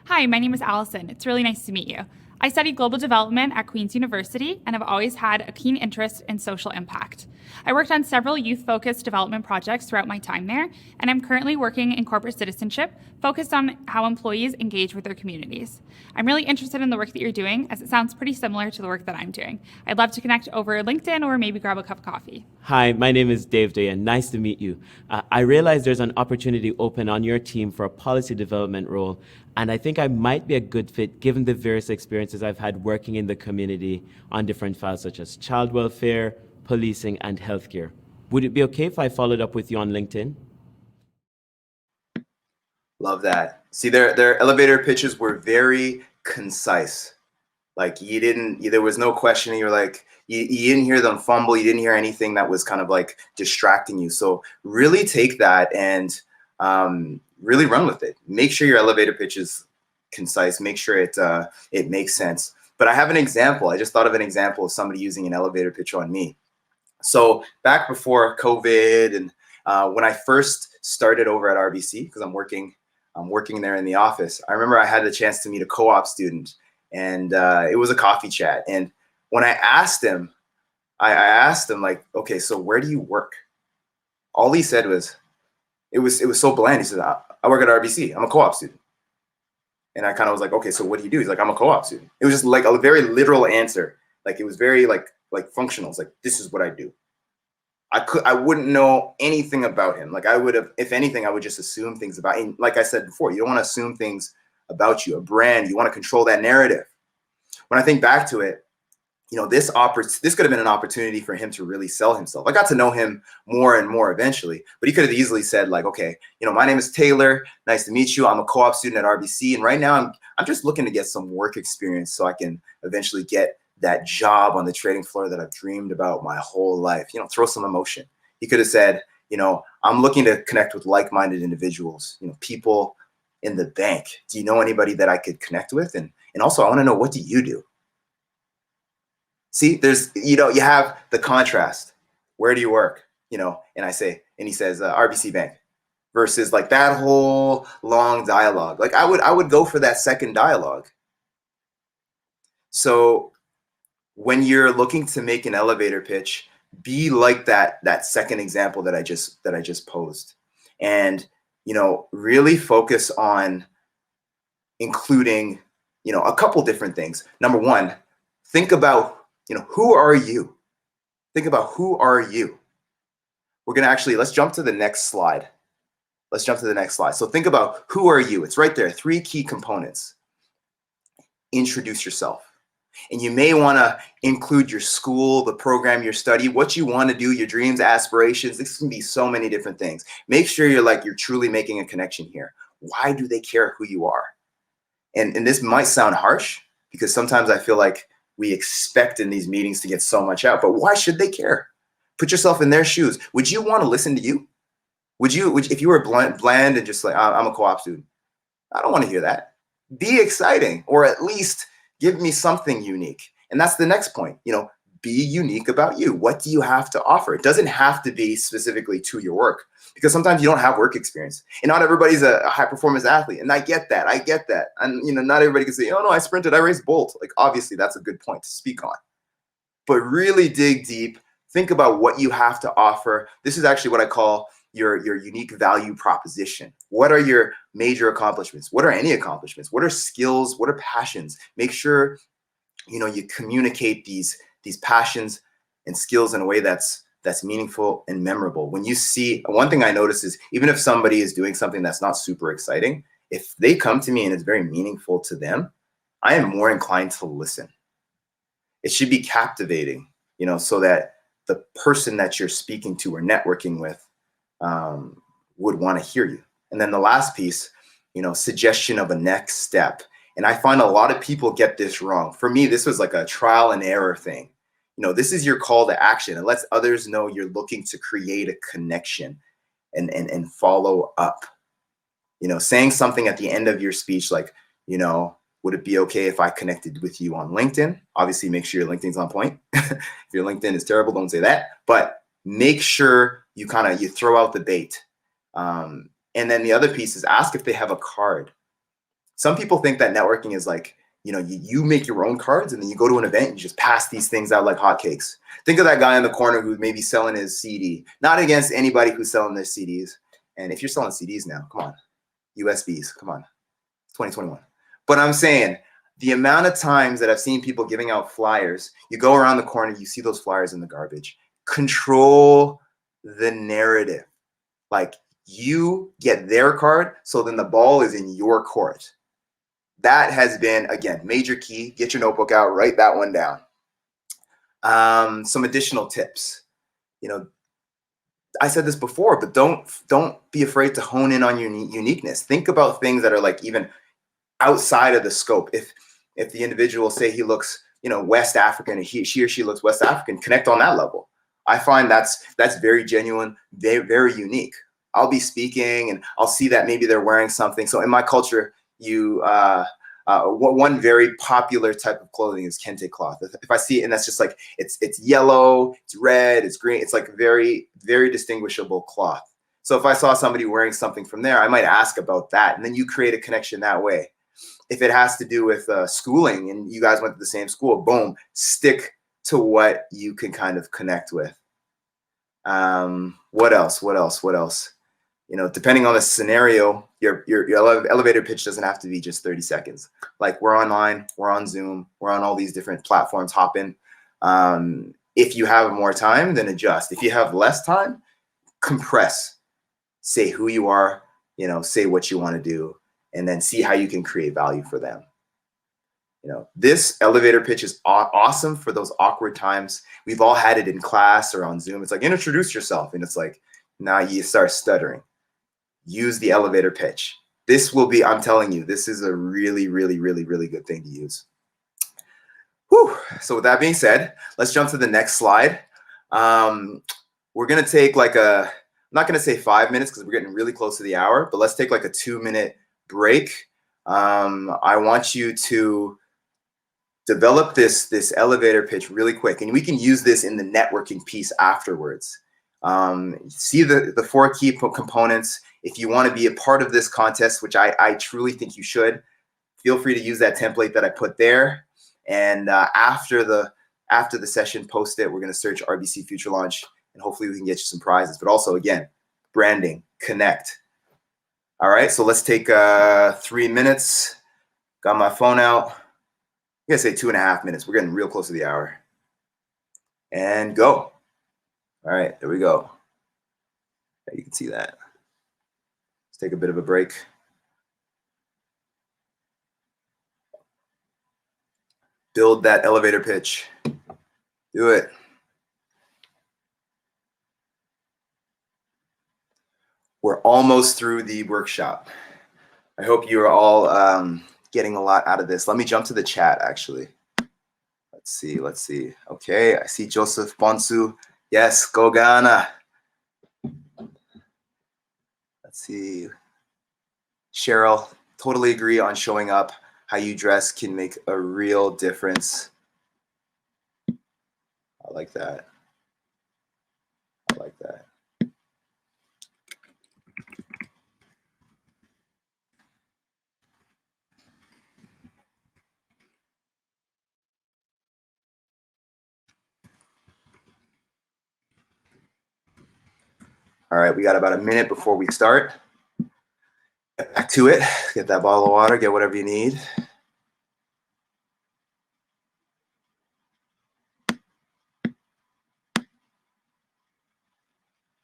Hi, my name is Allison. It's really nice to meet you. I studied global development at Queen's University and have always had a keen interest in social impact. I worked on several youth-focused development projects throughout my time there, and I'm currently working in corporate citizenship, focused on how employees engage with their communities. I'm really interested in the work that you're doing, as it sounds pretty similar to the work that I'm doing. I'd love to connect over LinkedIn or maybe grab a cup of coffee. Hi, my name is Dave Day, and nice to meet you. I realize there's an opportunity open on your team for a policy development role, and I think I might be a good fit given the various experiences I've had working in the community on different files such as child welfare, policing, and healthcare. Would it be okay if I followed up with you on LinkedIn? Love that. See, their elevator pitches were very concise. Like, there was no questioning. You're like, you didn't hear them fumble. You didn't hear anything that was kind of like distracting you. So really take that and really run with it. Make sure your elevator pitch is concise. Make sure it makes sense. But I have an example. I just thought of an example of somebody using an elevator pitch on me. So back before COVID and when I first started over at RBC, because I'm working there in the office, I remember I had the chance to meet a co-op student, and it was a coffee chat. And when I asked him, I asked him like, okay, so where do you work? All he said was, it was so bland. He said, I work at RBC. I'm a co-op student. And I kind of was like, okay, so what do you do? He's like, I'm a co-op student. It was just like a very literal answer. Like it was very like functional. It's like, this is what I do. I wouldn't know anything about him. Like I would have, if anything, I would just assume things about him. Like I said before, you don't want to assume things about you, a brand. You want to control that narrative. When I think back to it, you know, this could have been an opportunity for him to really sell himself. I got to know him more and more eventually, but he could have easily said like, okay, you know, my name is Taylor. Nice to meet you. I'm a co-op student at RBC. And right now I'm just looking to get some work experience so I can eventually get that job on the trading floor that I've dreamed about my whole life. You know, throw some emotion. He could have said, you know, I'm looking to connect with like-minded individuals, you know, people in the bank. Do you know anybody that I could connect with? And also I want to know, what do you do? See, there's, you know, you have the contrast. Where do you work? You know, and he says RBC Bank, versus like that whole long dialogue. Like I would go for that second dialogue. So when you're looking to make an elevator pitch, be like that second example that I just posed, and you know, really focus on including, you know, a couple different things. Number one, think about, you know, who are you? Think about who are you? We're gonna let's jump to the next slide. Let's jump to the next slide. So think about, who are you? It's right there. 3 key components. Introduce yourself. And you may want to include your school, the program you study, what you want to do, your dreams, aspirations. This can be so many different things. Make sure you're truly making a connection here. Why do they care who you are? And this might sound harsh, because sometimes I feel like we expect in these meetings to get so much out, but why should they care? Put yourself in their shoes. Would you want to listen to you? Would if you were bland and just like, I'm a co-op student, I don't want to hear that. Be exciting, or at least give me something unique. And that's the next point. You know, be unique about you. What do you have to offer? It doesn't have to be specifically to your work, because sometimes you don't have work experience, and not everybody's a high performance athlete. And I get that. And, you know, not everybody can say, oh no, I sprinted, I raced Bolt. Like, obviously that's a good point to speak on, but really dig deep. Think about what you have to offer. This is actually what I call your unique value proposition. What are your major accomplishments? What are any accomplishments? What are skills? What are passions? Make sure, you know, you communicate these passions and skills in a way that's meaningful and memorable. When you see, one thing I notice is, even if somebody is doing something that's not super exciting, if they come to me and it's very meaningful to them, I am more inclined to listen. It should be captivating, you know, so that the person that you're speaking to or networking with would want to hear you. And then the last piece, you know, suggestion of a next step. And I find a lot of people get this wrong. For me, this was like a trial and error thing. You know, this is your call to action. It lets others know you're looking to create a connection and follow up. You know, saying something at the end of your speech, like, you know, would it be okay if I connected with you on LinkedIn? Obviously, make sure your LinkedIn's on point. If your LinkedIn is terrible, don't say that. But make sure you throw out the bait. And then the other piece is, ask if they have a card. Some people think that networking is like, you know, you make your own cards and then you go to an event and you just pass these things out like hotcakes. Think of that guy in the corner who may be selling his CD. Not against anybody who's selling their CDs. And if you're selling CDs now, come on, USBs, come on, 2021. But I'm saying, the amount of times that I've seen people giving out flyers, you go around the corner, you see those flyers in the garbage. Control the narrative. Like, you get their card, so then the ball is in your court. That has been, again, major key. Get your notebook out, write that one down. Some additional tips. You know, I said this before, but don't be afraid to hone in on your uniqueness. Think about things that are like even outside of the scope. If the individual, say he looks, you know, West African, and she or she looks West African, connect on that level. I find that's very genuine, very unique. I'll be speaking and I'll see that maybe they're wearing something. So in my culture, One very popular type of clothing is kente cloth. If I see it, and that's just like, it's yellow, it's red, it's green. It's like very, very distinguishable cloth. So if I saw somebody wearing something from there, I might ask about that. And then you create a connection that way. If it has to do with schooling and you guys went to the same school, boom, stick to what you can kind of connect with. What else? You know, depending on the scenario, your elevator pitch doesn't have to be just 30 seconds. Like, we're online, we're on Zoom, we're on all these different platforms, hop in. If you have more time, then adjust. If you have less time, compress. Say who you are, you know, say what you want to do, and then see how you can create value for them. You know, this elevator pitch is awesome for those awkward times. We've all had it in class or on Zoom. It's like, introduce yourself. And it's like, now you start stuttering. Use the elevator pitch. This will be, I'm telling you, this is a really, really, really, really good thing to use. Whew. So with that being said, let's jump to the next slide. We're going to take like I'm not going to say 5 minutes because we're getting really close to the hour, but let's take like a 2-minute break. I want you to develop this elevator pitch really quick, and we can use this in the networking piece afterwards. See the 4 key components. If you want to be a part of this contest, which I truly think you should, feel free to use that template that I put there. And after the session, post it. We're going to search RBC Future Launch, and hopefully we can get you some prizes. But also, again, branding, connect. All right, so let's take 3 minutes. Got my phone out. I'm going to say 2.5 minutes. We're getting real close to the hour. And go. All right, there we go. You can see that. Let's take a bit of a break. Build that elevator pitch. Do it. We're almost through the workshop. I hope you are all getting a lot out of this. Let me jump to the chat, actually. Let's see. Okay, I see Joseph Bonsu. Yes, go Ghana. Let's see. Cheryl, totally agree on showing up. How you dress can make a real difference. I like that. All right, we got about a minute before we start. Get back to it. Get that bottle of water, get whatever you need.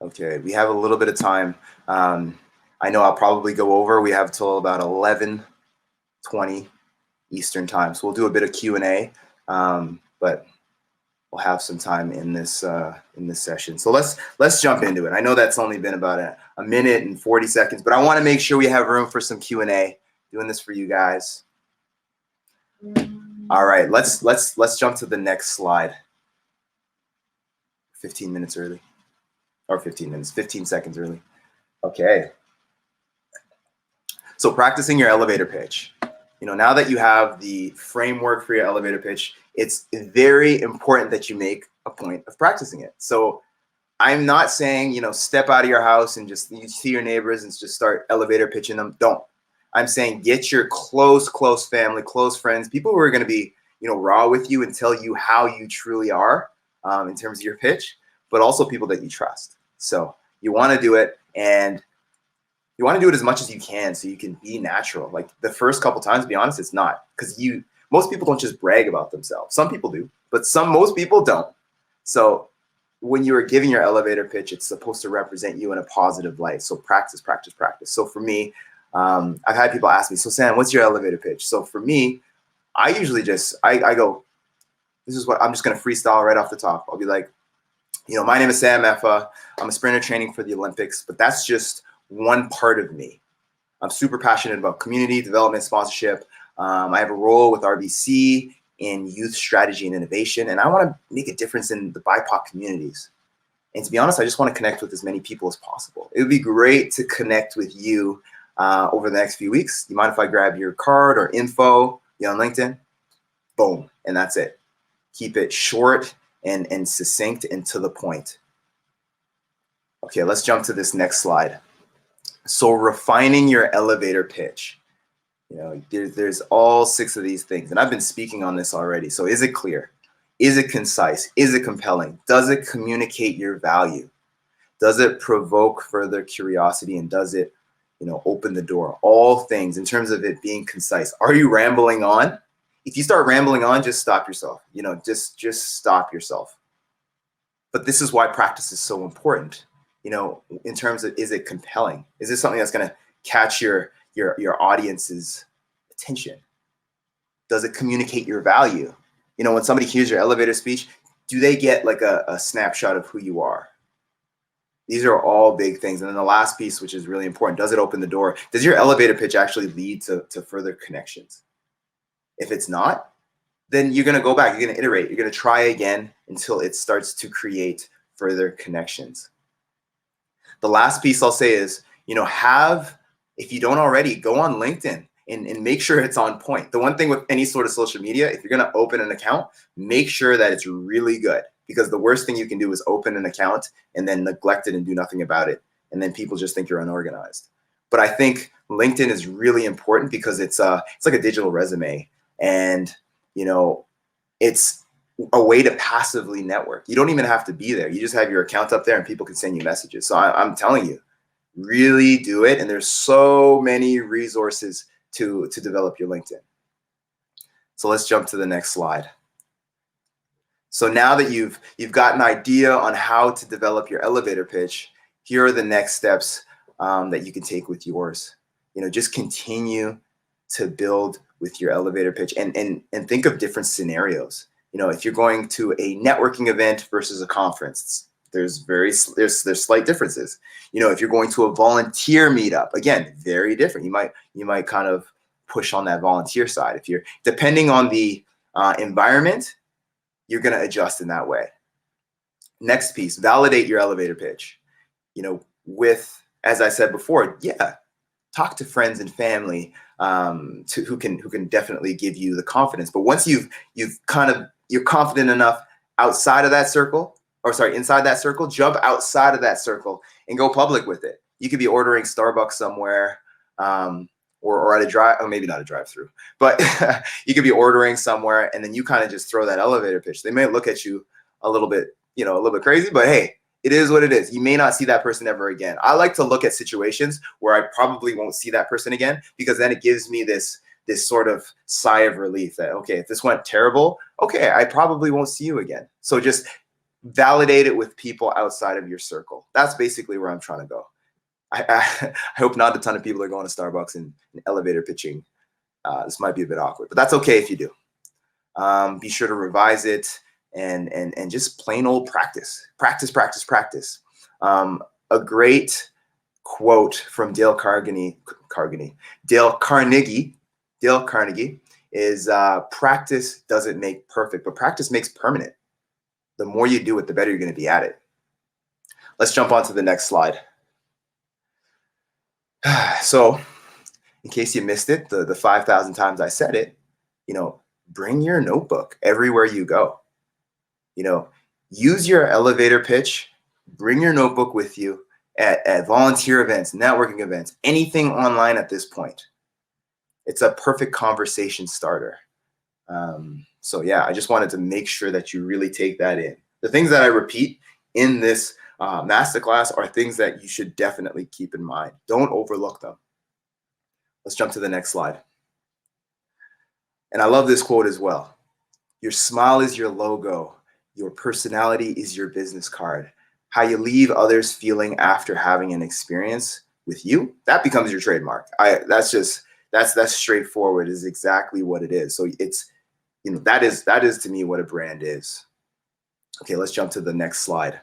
Okay, we have a little bit of time. I know I'll probably go over. We have till about 11:20 Eastern time. So we'll do a bit of Q&A, but we'll have some time in this session. So let's jump into it. I know that's only been about a minute and 40 seconds, but I want to make sure we have room for some Q&A. Doing this for you guys. All right, let's jump to the next slide. 15 minutes early, or 15 seconds early. Okay. So practicing your elevator pitch. You know, now that you have the framework for your elevator pitch, it's very important that you make a point of practicing it. So I'm not saying, you know, step out of your house and just you see your neighbors and just start elevator pitching them. Don't. I'm saying get your close family, close friends, people who are going to be, you know, raw with you and tell you how you truly are in terms of your pitch, but also people that you trust. So you want to do it, and you want to do it as much as you can so you can be natural. Like the first couple times, to be honest, it's not, because most people don't just brag about themselves. Some people do, but most people don't. So when you are giving your elevator pitch, it's supposed to represent you in a positive light. So practice. So for me, I've had people ask me, so Sam, what's your elevator pitch? So for me, I usually just, I go, this is what I'm just going to freestyle right off the top. I'll be like, you know, my name is Sam Effah. I'm a sprinter training for the Olympics, but that's just one part of me. I'm super passionate about community development, sponsorship. I have a role with RBC in youth strategy and innovation, and I want to make a difference in the BIPOC communities. And to be honest, I just want to connect with as many people as possible. It would be great to connect with you over the next few weeks. You mind if I grab your card or info on LinkedIn? Boom, and that's it. Keep it short and succinct and to the point. Okay, let's jump to this next slide. So refining your elevator pitch. There's all 6 of these things, and I've been speaking on this already. So is it clear? Is it concise? Is it compelling? Does it communicate your value? Does it provoke further curiosity? And does it, open the door? All things in terms of it being concise. Are you rambling on? If you start rambling on, just stop yourself. Just stop yourself. But this is why practice is so important. In terms of, is it compelling? Is this something that's going to catch your audience's attention? Does it communicate your value? When somebody hears your elevator speech, do they get like a snapshot of who you are? These are all big things. And then the last piece, which is really important, does it open the door? Does your elevator pitch actually lead to further connections? If it's not, then you're going to go back, you're going to iterate, you're going to try again until it starts to create further connections. The last piece I'll say is, if you don't already, go on LinkedIn and make sure it's on point. The one thing with any sort of social media, if you're going to open an account, make sure that it's really good, because the worst thing you can do is open an account and then neglect it and do nothing about it. And then people just think you're unorganized. But I think LinkedIn is really important because it's like a digital resume, and it's a way to passively network. You don't even have to be there. You just have your account up there and people can send you messages. So I'm telling you, really do it. And there's so many resources to develop your LinkedIn. So let's jump to the next slide. So now that you've got an idea on how to develop your elevator pitch, here are the next steps that you can take with yours. Just continue to build with your elevator pitch and think of different scenarios. If you're going to a networking event versus a conference, there's slight differences. If you're going to a volunteer meetup, again, very different. You might kind of push on that volunteer side. If you're depending on the environment, you're going to adjust in that way. Next piece, validate your elevator pitch. With, as I said before, talk to friends and family who can definitely give you the confidence. But once you're confident enough outside of that circle, inside that circle, jump outside of that circle and go public with it. You could be ordering Starbucks somewhere, or at a drive, or maybe not a drive-through, but you could be ordering somewhere, and then you kind of just throw that elevator pitch. They may look at you a little bit crazy, but hey, it is what it is. You may not see that person ever again. I like to look at situations where I probably won't see that person again, because then it gives me this sort of sigh of relief that, okay, if this went terrible, okay, I probably won't see you again. So just validate it with people outside of your circle. That's basically where I'm trying to go. I hope not a ton of people are going to Starbucks and elevator pitching. This might be a bit awkward, but that's okay if you do. Be sure to revise it and just plain old practice. A great quote from Dale Carnegie is, practice doesn't make perfect, but practice makes permanent. The more you do it, the better you're going to be at it. Let's jump on to the next slide. So in case you missed it, the 5,000 times I said it, bring your notebook everywhere you go. Use your elevator pitch, bring your notebook with you at volunteer events, networking events, anything online at this point. It's a perfect conversation starter. So yeah, I just wanted to make sure that you really take that in. The things that I repeat in this masterclass are things that you should definitely keep in mind. Don't overlook them. Let's jump to the next slide. And I love this quote as well. Your smile is your logo. Your personality is your business card. How you leave others feeling after having an experience with you, that becomes your trademark. That's straightforward, is exactly what it is. So it's, that is to me what a brand is. Okay, let's jump to the next slide.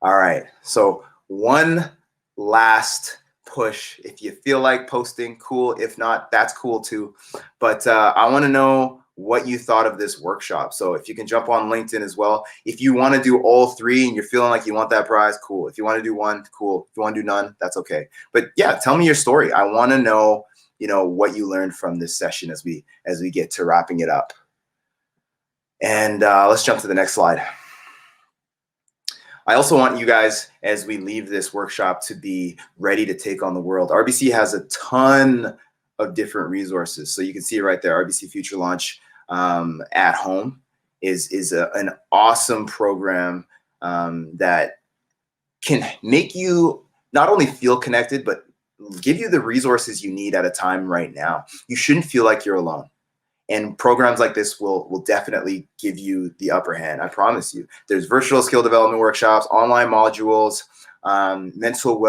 All right, so one last push. If you feel like posting, cool. If not, that's cool too. But I want to know what you thought of this workshop. So if you can jump on LinkedIn as well. If you want to do all three and you're feeling like you want that prize, cool. If you want to do one, cool. If you want to do none, that's okay. But yeah, tell me your story. I want to know, what you learned from this session as we get to wrapping it up. And let's jump to the next slide. I also want you guys, as we leave this workshop, to be ready to take on the world. RBC has a ton of different resources. So you can see it right there. RBC Future Launch at Home is an awesome program that can make you not only feel connected, but give you the resources you need at a time right now. You shouldn't feel like you're alone. And programs like this will definitely give you the upper hand. I promise you. There's virtual skill development workshops, online modules, mental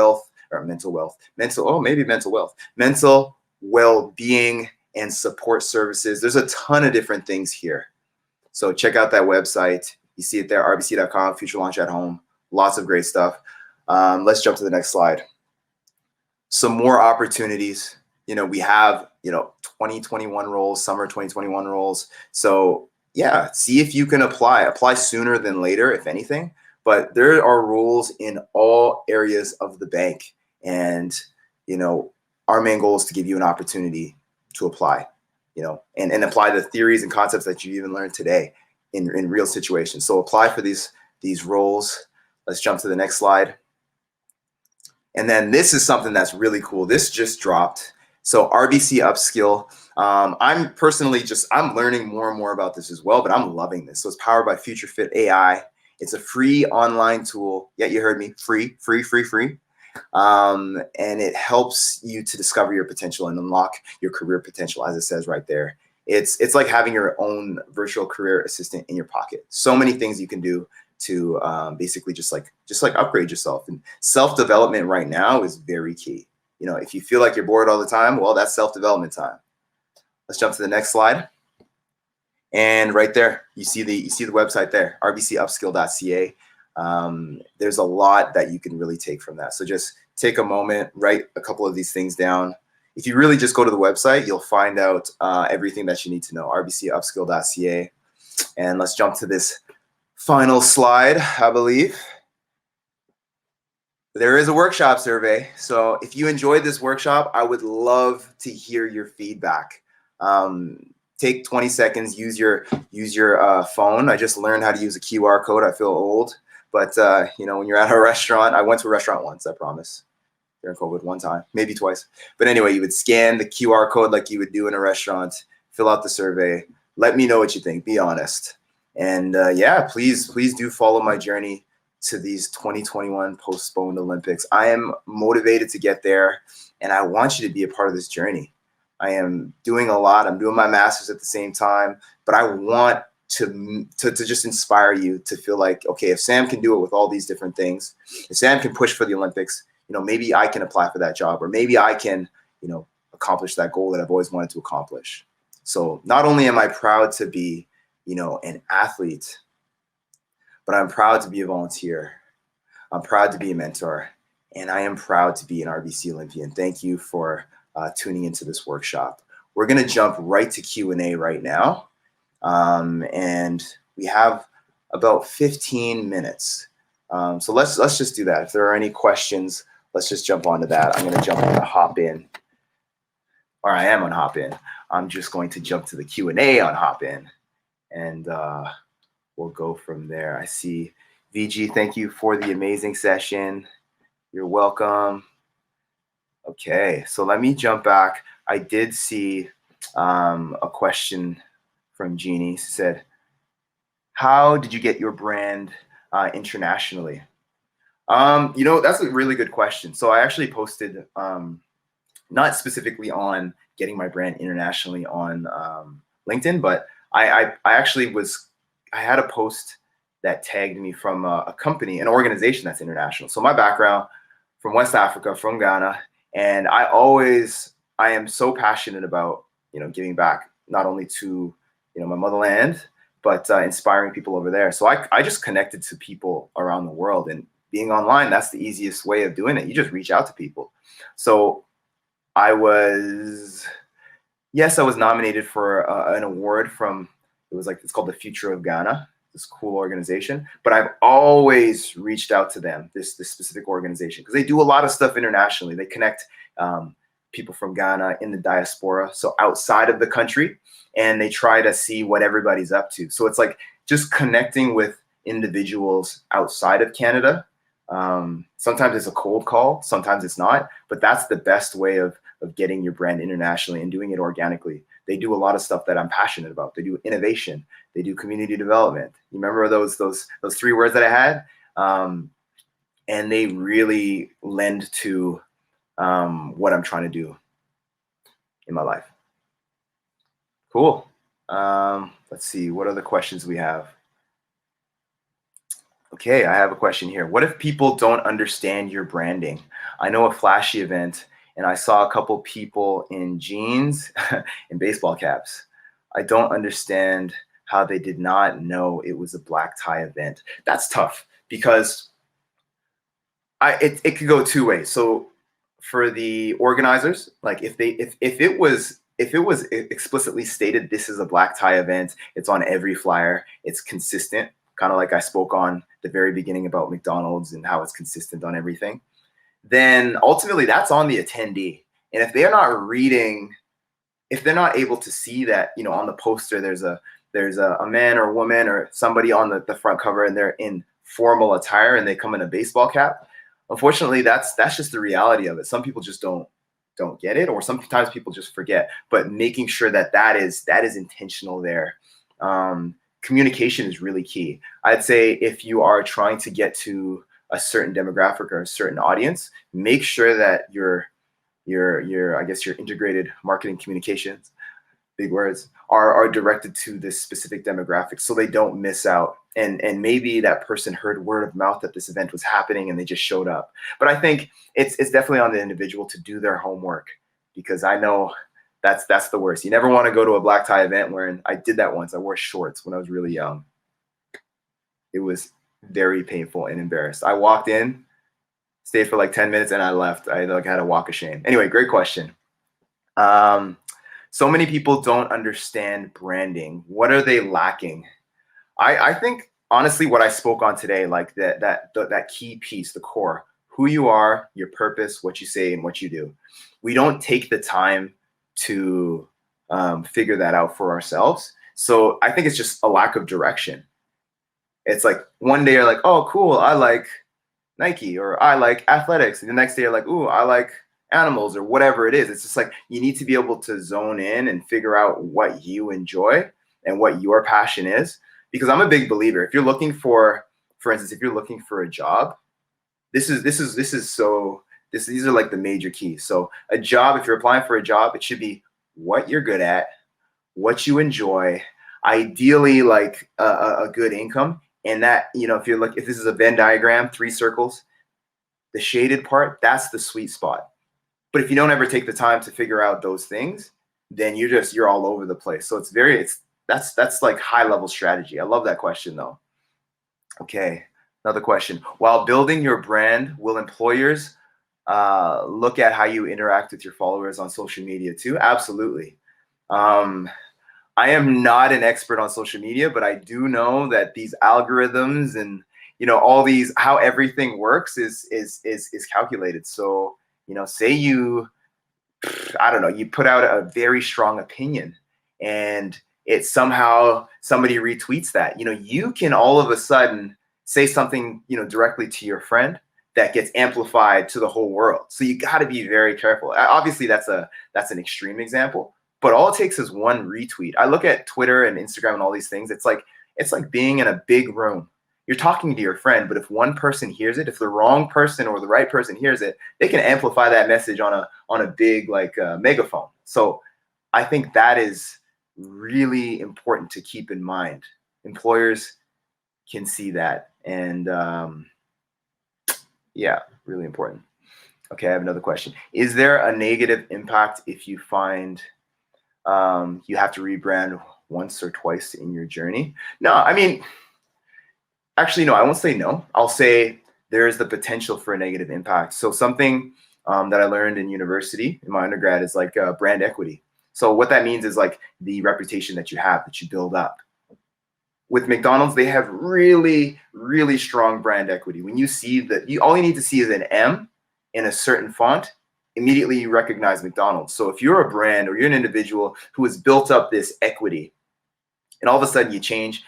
well-being and support services. There's a ton of different things here. So check out that website. You see it there, rbc.com, Future Launch at Home. Lots of great stuff. Let's jump to the next slide. Some more opportunities. We have, 2021 roles, summer 2021 roles. So yeah, see if you can apply sooner than later, if anything, but there are roles in all areas of the bank. And, our main goal is to give you an opportunity to apply, and apply the theories and concepts that you even learned today in real situations. So apply for these roles. Let's jump to the next slide. And then this is something that's really cool. This just dropped. So RBC Upskill. I'm personally I'm learning more and more about this as well, but I'm loving this. So it's powered by Future Fit AI. It's a free online tool. Yeah, you heard me. Free. And it helps you to discover your potential and unlock your career potential, as it says right there. It's like having your own virtual career assistant in your pocket. So many things you can do to basically just like upgrade yourself. And self-development right now is very key. If you feel like you're bored all the time, well, that's self-development time. Let's jump to the next slide. And right there, you see the website there, rbcupskill.ca. There's a lot that you can really take from that. So just take a moment, write a couple of these things down. If you really just go to the website, you'll find out everything that you need to know, rbcupskill.ca. And let's jump to this final slide, I believe. There is a workshop survey. So if you enjoyed this workshop, I would love to hear your feedback. Take 20 seconds, use your phone. I just learned how to use a QR code. I feel old, but when you're at a restaurant, I went to a restaurant once, I promise. During COVID, one time, maybe twice. But anyway, you would scan the QR code like you would do in a restaurant, fill out the survey. Let me know what you think, be honest. And yeah, please do follow my journey to these 2021 postponed Olympics. I am motivated to get there, and I want you to be a part of this journey. I am doing a lot. I'm doing my master's at the same time, but I want to just inspire you to feel like, okay, if Sam can do it with all these different things, if Sam can push for the Olympics, maybe I can apply for that job, or maybe I can, accomplish that goal that I've always wanted to accomplish. So not only am I proud to be, an athlete, but I'm proud to be a volunteer. I'm proud to be a mentor, and I am proud to be an RBC Olympian. Thank you for tuning into this workshop. We're going to jump right to Q&A right now, and we have about 15 minutes. So let's just do that. If there are any questions, let's just jump onto that. I'm going to jump into Hopin, or I am on Hopin. I'm just going to jump to the Q&A on Hopin, and we'll go from there. I see VG, thank you for the amazing session. You're welcome. Okay, so let me jump back. I did see a question from Jeannie. She said, how did you get your brand internationally? That's a really good question. So I actually posted, not specifically on getting my brand internationally on LinkedIn, but I actually I had a post that tagged me from a company, an organization that's international. So my background from West Africa, from Ghana, and I am so passionate about, giving back not only to, my motherland, but inspiring people over there. So I just connected to people around the world, and being online, that's the easiest way of doing it. You just reach out to people. So I was Yes, I was nominated for an award from, it's called the Future of Ghana, this cool organization. But I've always reached out to them, this specific organization, because they do a lot of stuff internationally. They connect people from Ghana in the diaspora, so outside of the country, and they try to see what everybody's up to. So it's like just connecting with individuals outside of Canada. Sometimes it's a cold call, sometimes it's not, but that's the best way of getting your brand internationally and doing it organically. They do a lot of stuff that I'm passionate about. They do innovation, they do community development. You remember those three words that I had? And they really lend to what I'm trying to do in my life. Cool. Let's see, what other questions we have? Okay, I have a question here. What if people don't understand your branding? I know a flashy event and I saw a couple people in jeans and baseball caps. I don't understand how they did not know it was a black tie event. That's tough because it could go two ways. So for the organizers, like if it was explicitly stated this is a black tie event, it's on every flyer, it's consistent, kind of like I spoke on the very beginning about McDonald's and how it's consistent on everything, then ultimately that's on the attendee. And if they're not reading, if they're not able to see that, you know, on the poster, there's a man or woman or somebody on the front cover and they're in formal attire and they come in a baseball cap, unfortunately, that's just the reality of it. Some people just don't get it, or sometimes people just forget. But making sure that is intentional there. Communication is really key. I'd say if you are trying to get to a certain demographic or a certain audience, make sure that your I guess your integrated marketing communications, big words, are directed to this specific demographic so they don't miss out. And maybe that person heard word of mouth that this event was happening and they just showed up. But I think it's definitely on the individual to do their homework, because I know that's the worst. You never want to go to a black tie event wearing, I did that once. I wore shorts when I was really young. It was very painful and embarrassed. I walked in, stayed for like 10 minutes and I left. I had a walk of shame. Anyway, great question. So many people don't understand branding. What are they lacking? I think honestly what I spoke on today, like that key piece, the core, who you are, your purpose, what you say, and what you do. We don't take the time to figure that out for ourselves. So I think it's just a lack of direction. It's like one day you're like, oh, cool, I like Nike, or I like athletics. And the next day you're like, ooh, I like animals, or whatever it is. It's just like you need to be able to zone in and figure out what you enjoy and what your passion is. Because I'm a big believer. If you're looking for instance, if you're looking for a job, these are like the major keys. So a job, if you're applying for a job, it should be what you're good at, what you enjoy, ideally like a good income. And that, you know, if this is a Venn diagram, 3 circles, the shaded part, that's the sweet spot. But if you don't ever take the time to figure out those things, then you're all over the place. So that's like high level strategy. I love that question though. Okay, another question. While building your brand, will employers look at how you interact with your followers on social media too? Absolutely. I am not an expert on social media, but I do know that these algorithms and, you know, all these, how everything works is calculated. So, you know, say I don't know, you put out a very strong opinion and it somehow somebody retweets that, you know, you can all of a sudden say something, you know, directly to your friend that gets amplified to the whole world. So you got to be very careful. Obviously that's an extreme example, but all it takes is one retweet. I look at Twitter and Instagram and all these things. It's like being in a big room. You're talking to your friend, but if one person hears it, if the wrong person or the right person hears it, they can amplify that message on a big like megaphone. So I think that is really important to keep in mind. Employers can see that, and yeah, really important. Okay, I have another question. Is there a negative impact if you find you have to rebrand once or twice in your journey? No, I mean, actually, no, I won't say no. I'll say there is the potential for a negative impact. So something that I learned in university, in my undergrad, is like brand equity. So what that means is like the reputation that you have, that you build up. With McDonald's, they have really, really strong brand equity. When you see that, all you need to see is an M in a certain font, immediately you recognize McDonald's. So if you're a brand or you're an individual who has built up this equity, and all of a sudden you change,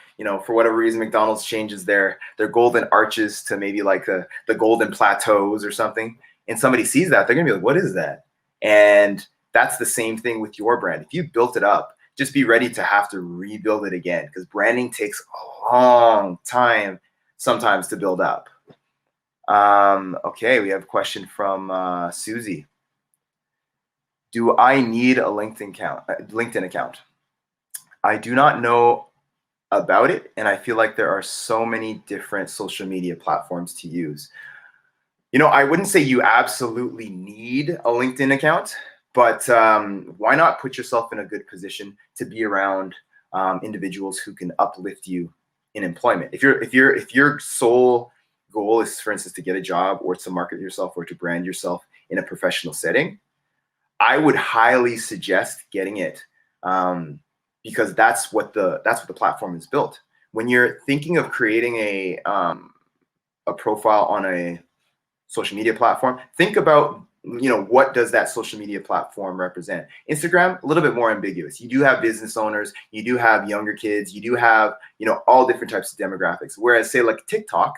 for whatever reason, McDonald's changes their golden arches to maybe like the golden plateaus or something, and somebody sees that, they're gonna be like, what is that? And that's the same thing with your brand. If you built it up, just be ready to have to rebuild it again, because branding takes a long time sometimes to build up. Okay, we have a question from Susie. Do I need a LinkedIn account? I do not know about it, and I feel like there are so many different social media platforms to use. I wouldn't say you absolutely need a LinkedIn account, but why not put yourself in a good position to be around individuals who can uplift you in employment? If your sole goal is, for instance, to get a job or to market yourself or to brand yourself in a professional setting, I would highly suggest getting it, because that's what the platform is built. When you're thinking of creating a profile on a social media platform, think about, what does that social media platform represent? Instagram, a little bit more ambiguous. You do have business owners, you do have younger kids, you do have, all different types of demographics. Whereas say like TikTok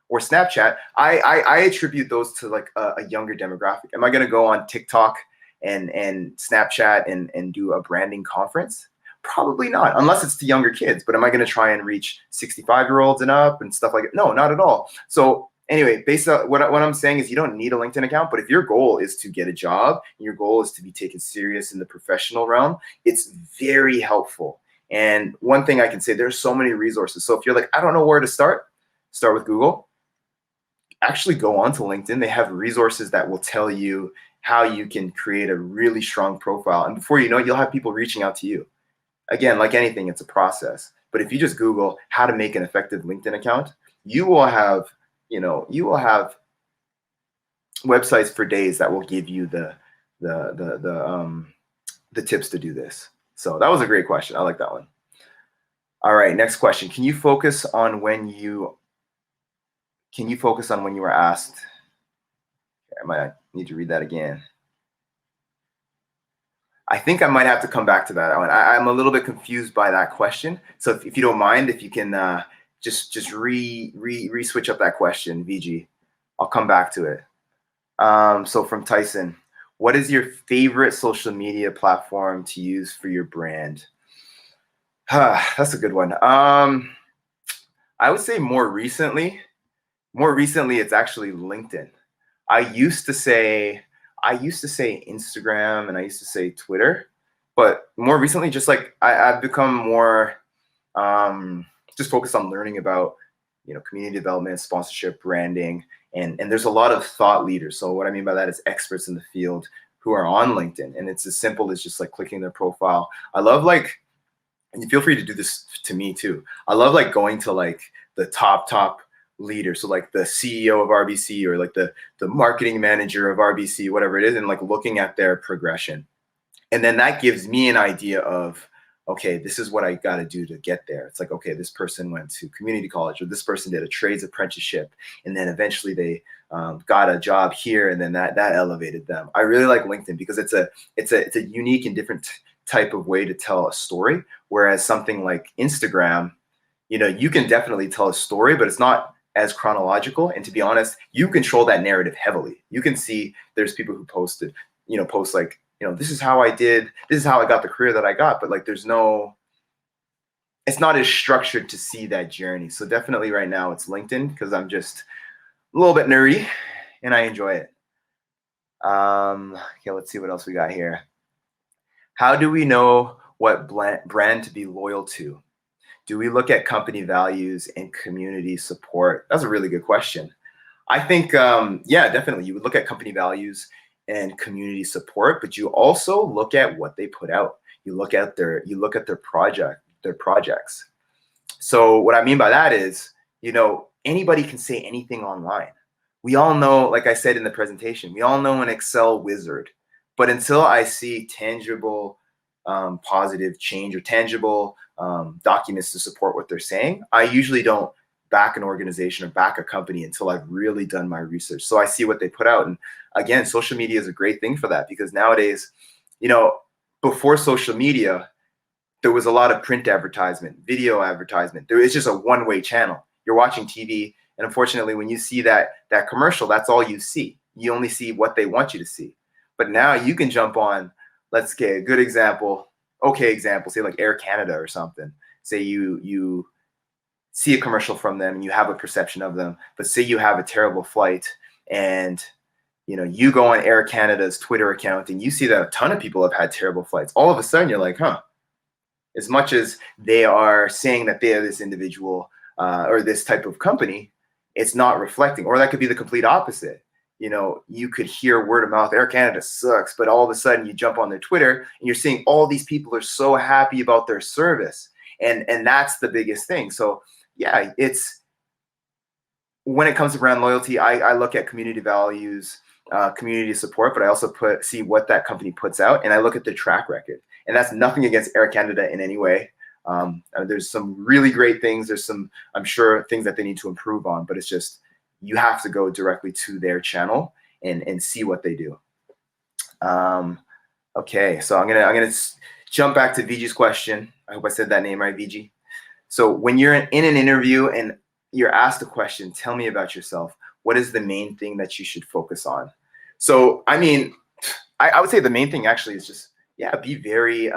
or Snapchat, I attribute those to like a younger demographic. Am I going to go on TikTok and Snapchat and do a branding conference? Probably not, unless it's to younger kids. But am I going to try and reach 65-year-olds and up and stuff like that? No, not at all. So anyway, based on what I'm saying is you don't need a LinkedIn account, but if your goal is to get a job, and your goal is to be taken serious in the professional realm, it's very helpful. And one thing I can say, there's so many resources. So if you're like, I don't know where to start with Google. Actually go on to LinkedIn. They have resources that will tell you how you can create a really strong profile. And before you know it, you'll have people reaching out to you. Again, like anything, it's a process. But if you just Google how to make an effective LinkedIn account, you will have websites for days that will give you the tips to do this. So that was a great question. I like that one. All right, next question. Can you focus on when you were asked? I might need to read that again. I think I might have to come back to that. I'm a little bit confused by that question. So if you don't mind, if you can just switch up that question, VG, I'll come back to it. So from Tyson, what is your favorite social media platform to use for your brand? That's a good one. I would say more recently, it's actually LinkedIn. I used to say Instagram and I used to say Twitter, but more recently, just like I've become more just focused on learning about, community development, sponsorship, branding, and there's a lot of thought leaders. So what I mean by that is experts in the field who are on LinkedIn, and it's as simple as just like clicking their profile. I love and feel free to do this to me too. I love going to the top leader. So like the CEO of RBC or like the marketing manager of RBC, whatever it is, and looking at their progression. And then that gives me an idea of, okay, this is what I got to do to get there. It's like, okay, this person went to community college, or this person did a trades apprenticeship, and then eventually they got a job here, and then that elevated them. I really like LinkedIn because it's a unique and different type of way to tell a story. Whereas something like Instagram, you can definitely tell a story, but it's not as chronological. And to be honest, you control that narrative heavily. You can see there's people who post this is how I got the career that I got, but it's not as structured to see that journey. So definitely right now it's LinkedIn because I'm just a little bit nerdy and I enjoy it. Okay, let's see what else we got here. How do we know what brand to be loyal to? Do we look at company values and community support? That's a really good question. I think, yeah, definitely. You would look at company values and community support, but you also look at what they put out. You look at their projects. So what I mean by that is, anybody can say anything online. We all know, like I said in the presentation, we all know an Excel wizard, but until I see tangible positive change or tangible documents to support what they're saying, I usually don't back an organization or back a company until I've really done my research. So I see what they put out. And again, social media is a great thing for that, because nowadays, before social media, there was a lot of print advertisement, video advertisement. It's just a one-way channel. You're watching TV, and unfortunately, when you see that commercial, that's all you see. You only see what they want you to see. But now you can jump on, let's get a good example, say like Air Canada or something. Say you see a commercial from them and you have a perception of them, but say you have a terrible flight and you go on Air Canada's Twitter account and you see that a ton of people have had terrible flights. All of a sudden you're like, as much as they are saying that they are this individual or this type of company, it's not reflecting. Or that could be the complete opposite. You could hear word of mouth, Air Canada sucks, but all of a sudden you jump on their Twitter and you're seeing all these people are so happy about their service. And that's the biggest thing. So yeah, it's when it comes to brand loyalty, I look at community values, community support, but I also see what that company puts out, and I look at the track record. And that's nothing against Air Canada in any way. There's some really great things. There's some, I'm sure, things that they need to improve on, but it's just, you have to go directly to their channel and see what they do. Okay, so I'm gonna jump back to VG's question. I hope I said that name right, VG. So when you're in an interview and you're asked a question, tell me about yourself. What is the main thing that you should focus on? So, I mean, I would say the main thing actually is just, be very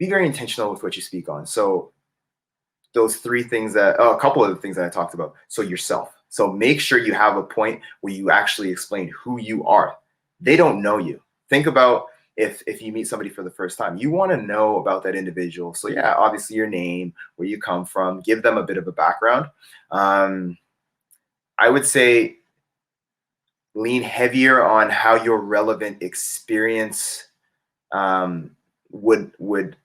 intentional with what you speak on. So those three things a couple of the things that I talked about. So yourself. So make sure you have a point where you actually explain who you are. They don't know you. Think about if you meet somebody for the first time, you want to know about that individual. So yeah, obviously your name, where you come from, give them a bit of a background. I would say lean heavier on how your relevant experience would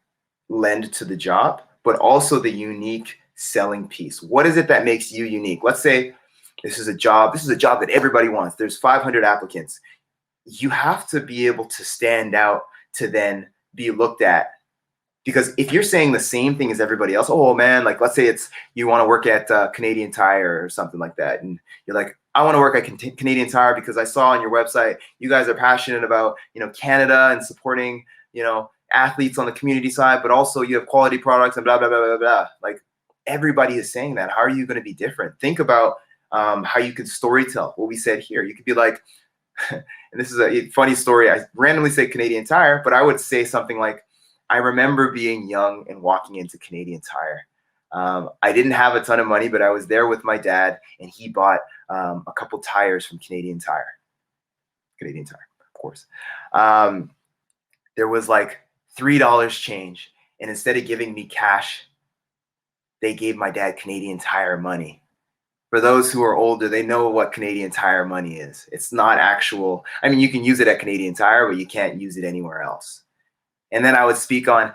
lend to the job, but also the unique selling piece. What is it that makes you unique? Let's say this is a job that everybody wants. There's 500 applicants. You have to be able to stand out to then be looked at. Because if you're saying the same thing as everybody else, oh man, like let's say you want to work at Canadian Tire or something like that, and you're like, I want to work at Canadian Tire because I saw on your website you guys are passionate about Canada and supporting athletes on the community side, but also you have quality products and blah blah blah blah blah. Like everybody is saying that. How are you going to be different? Think about how you could storytell what we said here. You could be like, and this is a funny story. I randomly say Canadian Tire, but I would say something like, I remember being young and walking into Canadian Tire. I didn't have a ton of money, but I was there with my dad, and he bought a couple tires from Canadian Tire. Canadian Tire, of course. There was like $3 change, and instead of giving me cash, they gave my dad Canadian Tire money. For those who are older, they know what Canadian Tire money is. It's not actual. I mean, you can use it at Canadian Tire, but you can't use it anywhere else. And then I would speak on,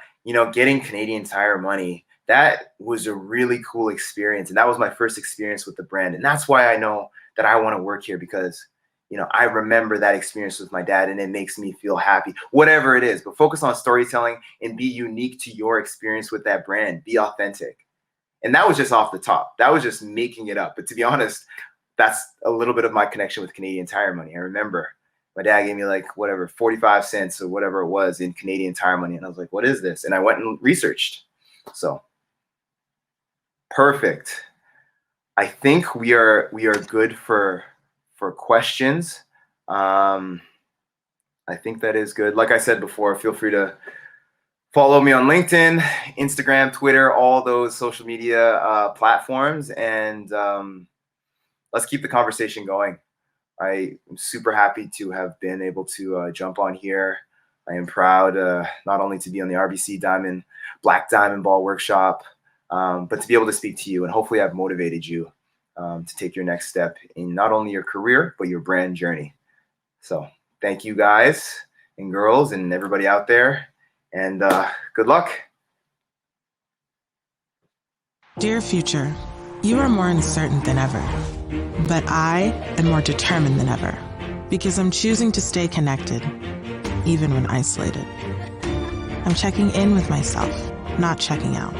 getting Canadian Tire money. That was a really cool experience. And that was my first experience with the brand. And that's why I know that I want to work here, because, I remember that experience with my dad and it makes me feel happy, whatever it is. But focus on storytelling and be unique to your experience with that brand. Be authentic. And that was just off the top. That was just making it up. But to be honest, that's a little bit of my connection with Canadian Tire money. I remember my dad gave me like 45 cents or whatever it was in Canadian Tire money. And I was like, what is this? And I went and researched. So perfect. I think we are good for questions. I think that is good. Like I said before, feel free to follow me on LinkedIn, Instagram, Twitter, all those social media platforms. And let's keep the conversation going. I am super happy to have been able to jump on here. I am proud not only to be on the RBC Black Diamond Ball Workshop, but to be able to speak to you, and hopefully I've motivated you to take your next step in not only your career, but your brand journey. So thank you guys and girls and everybody out there, and good luck. Dear future, you are more uncertain than ever. But I am more determined than ever, because I'm choosing to stay connected, even when isolated. I'm checking in with myself, not checking out.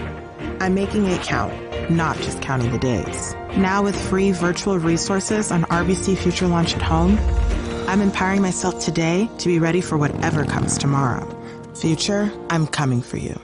I'm making it count, not just counting the days. Now with free virtual resources on RBC Future Launch at Home, I'm empowering myself today to be ready for whatever comes tomorrow. Future, I'm coming for you.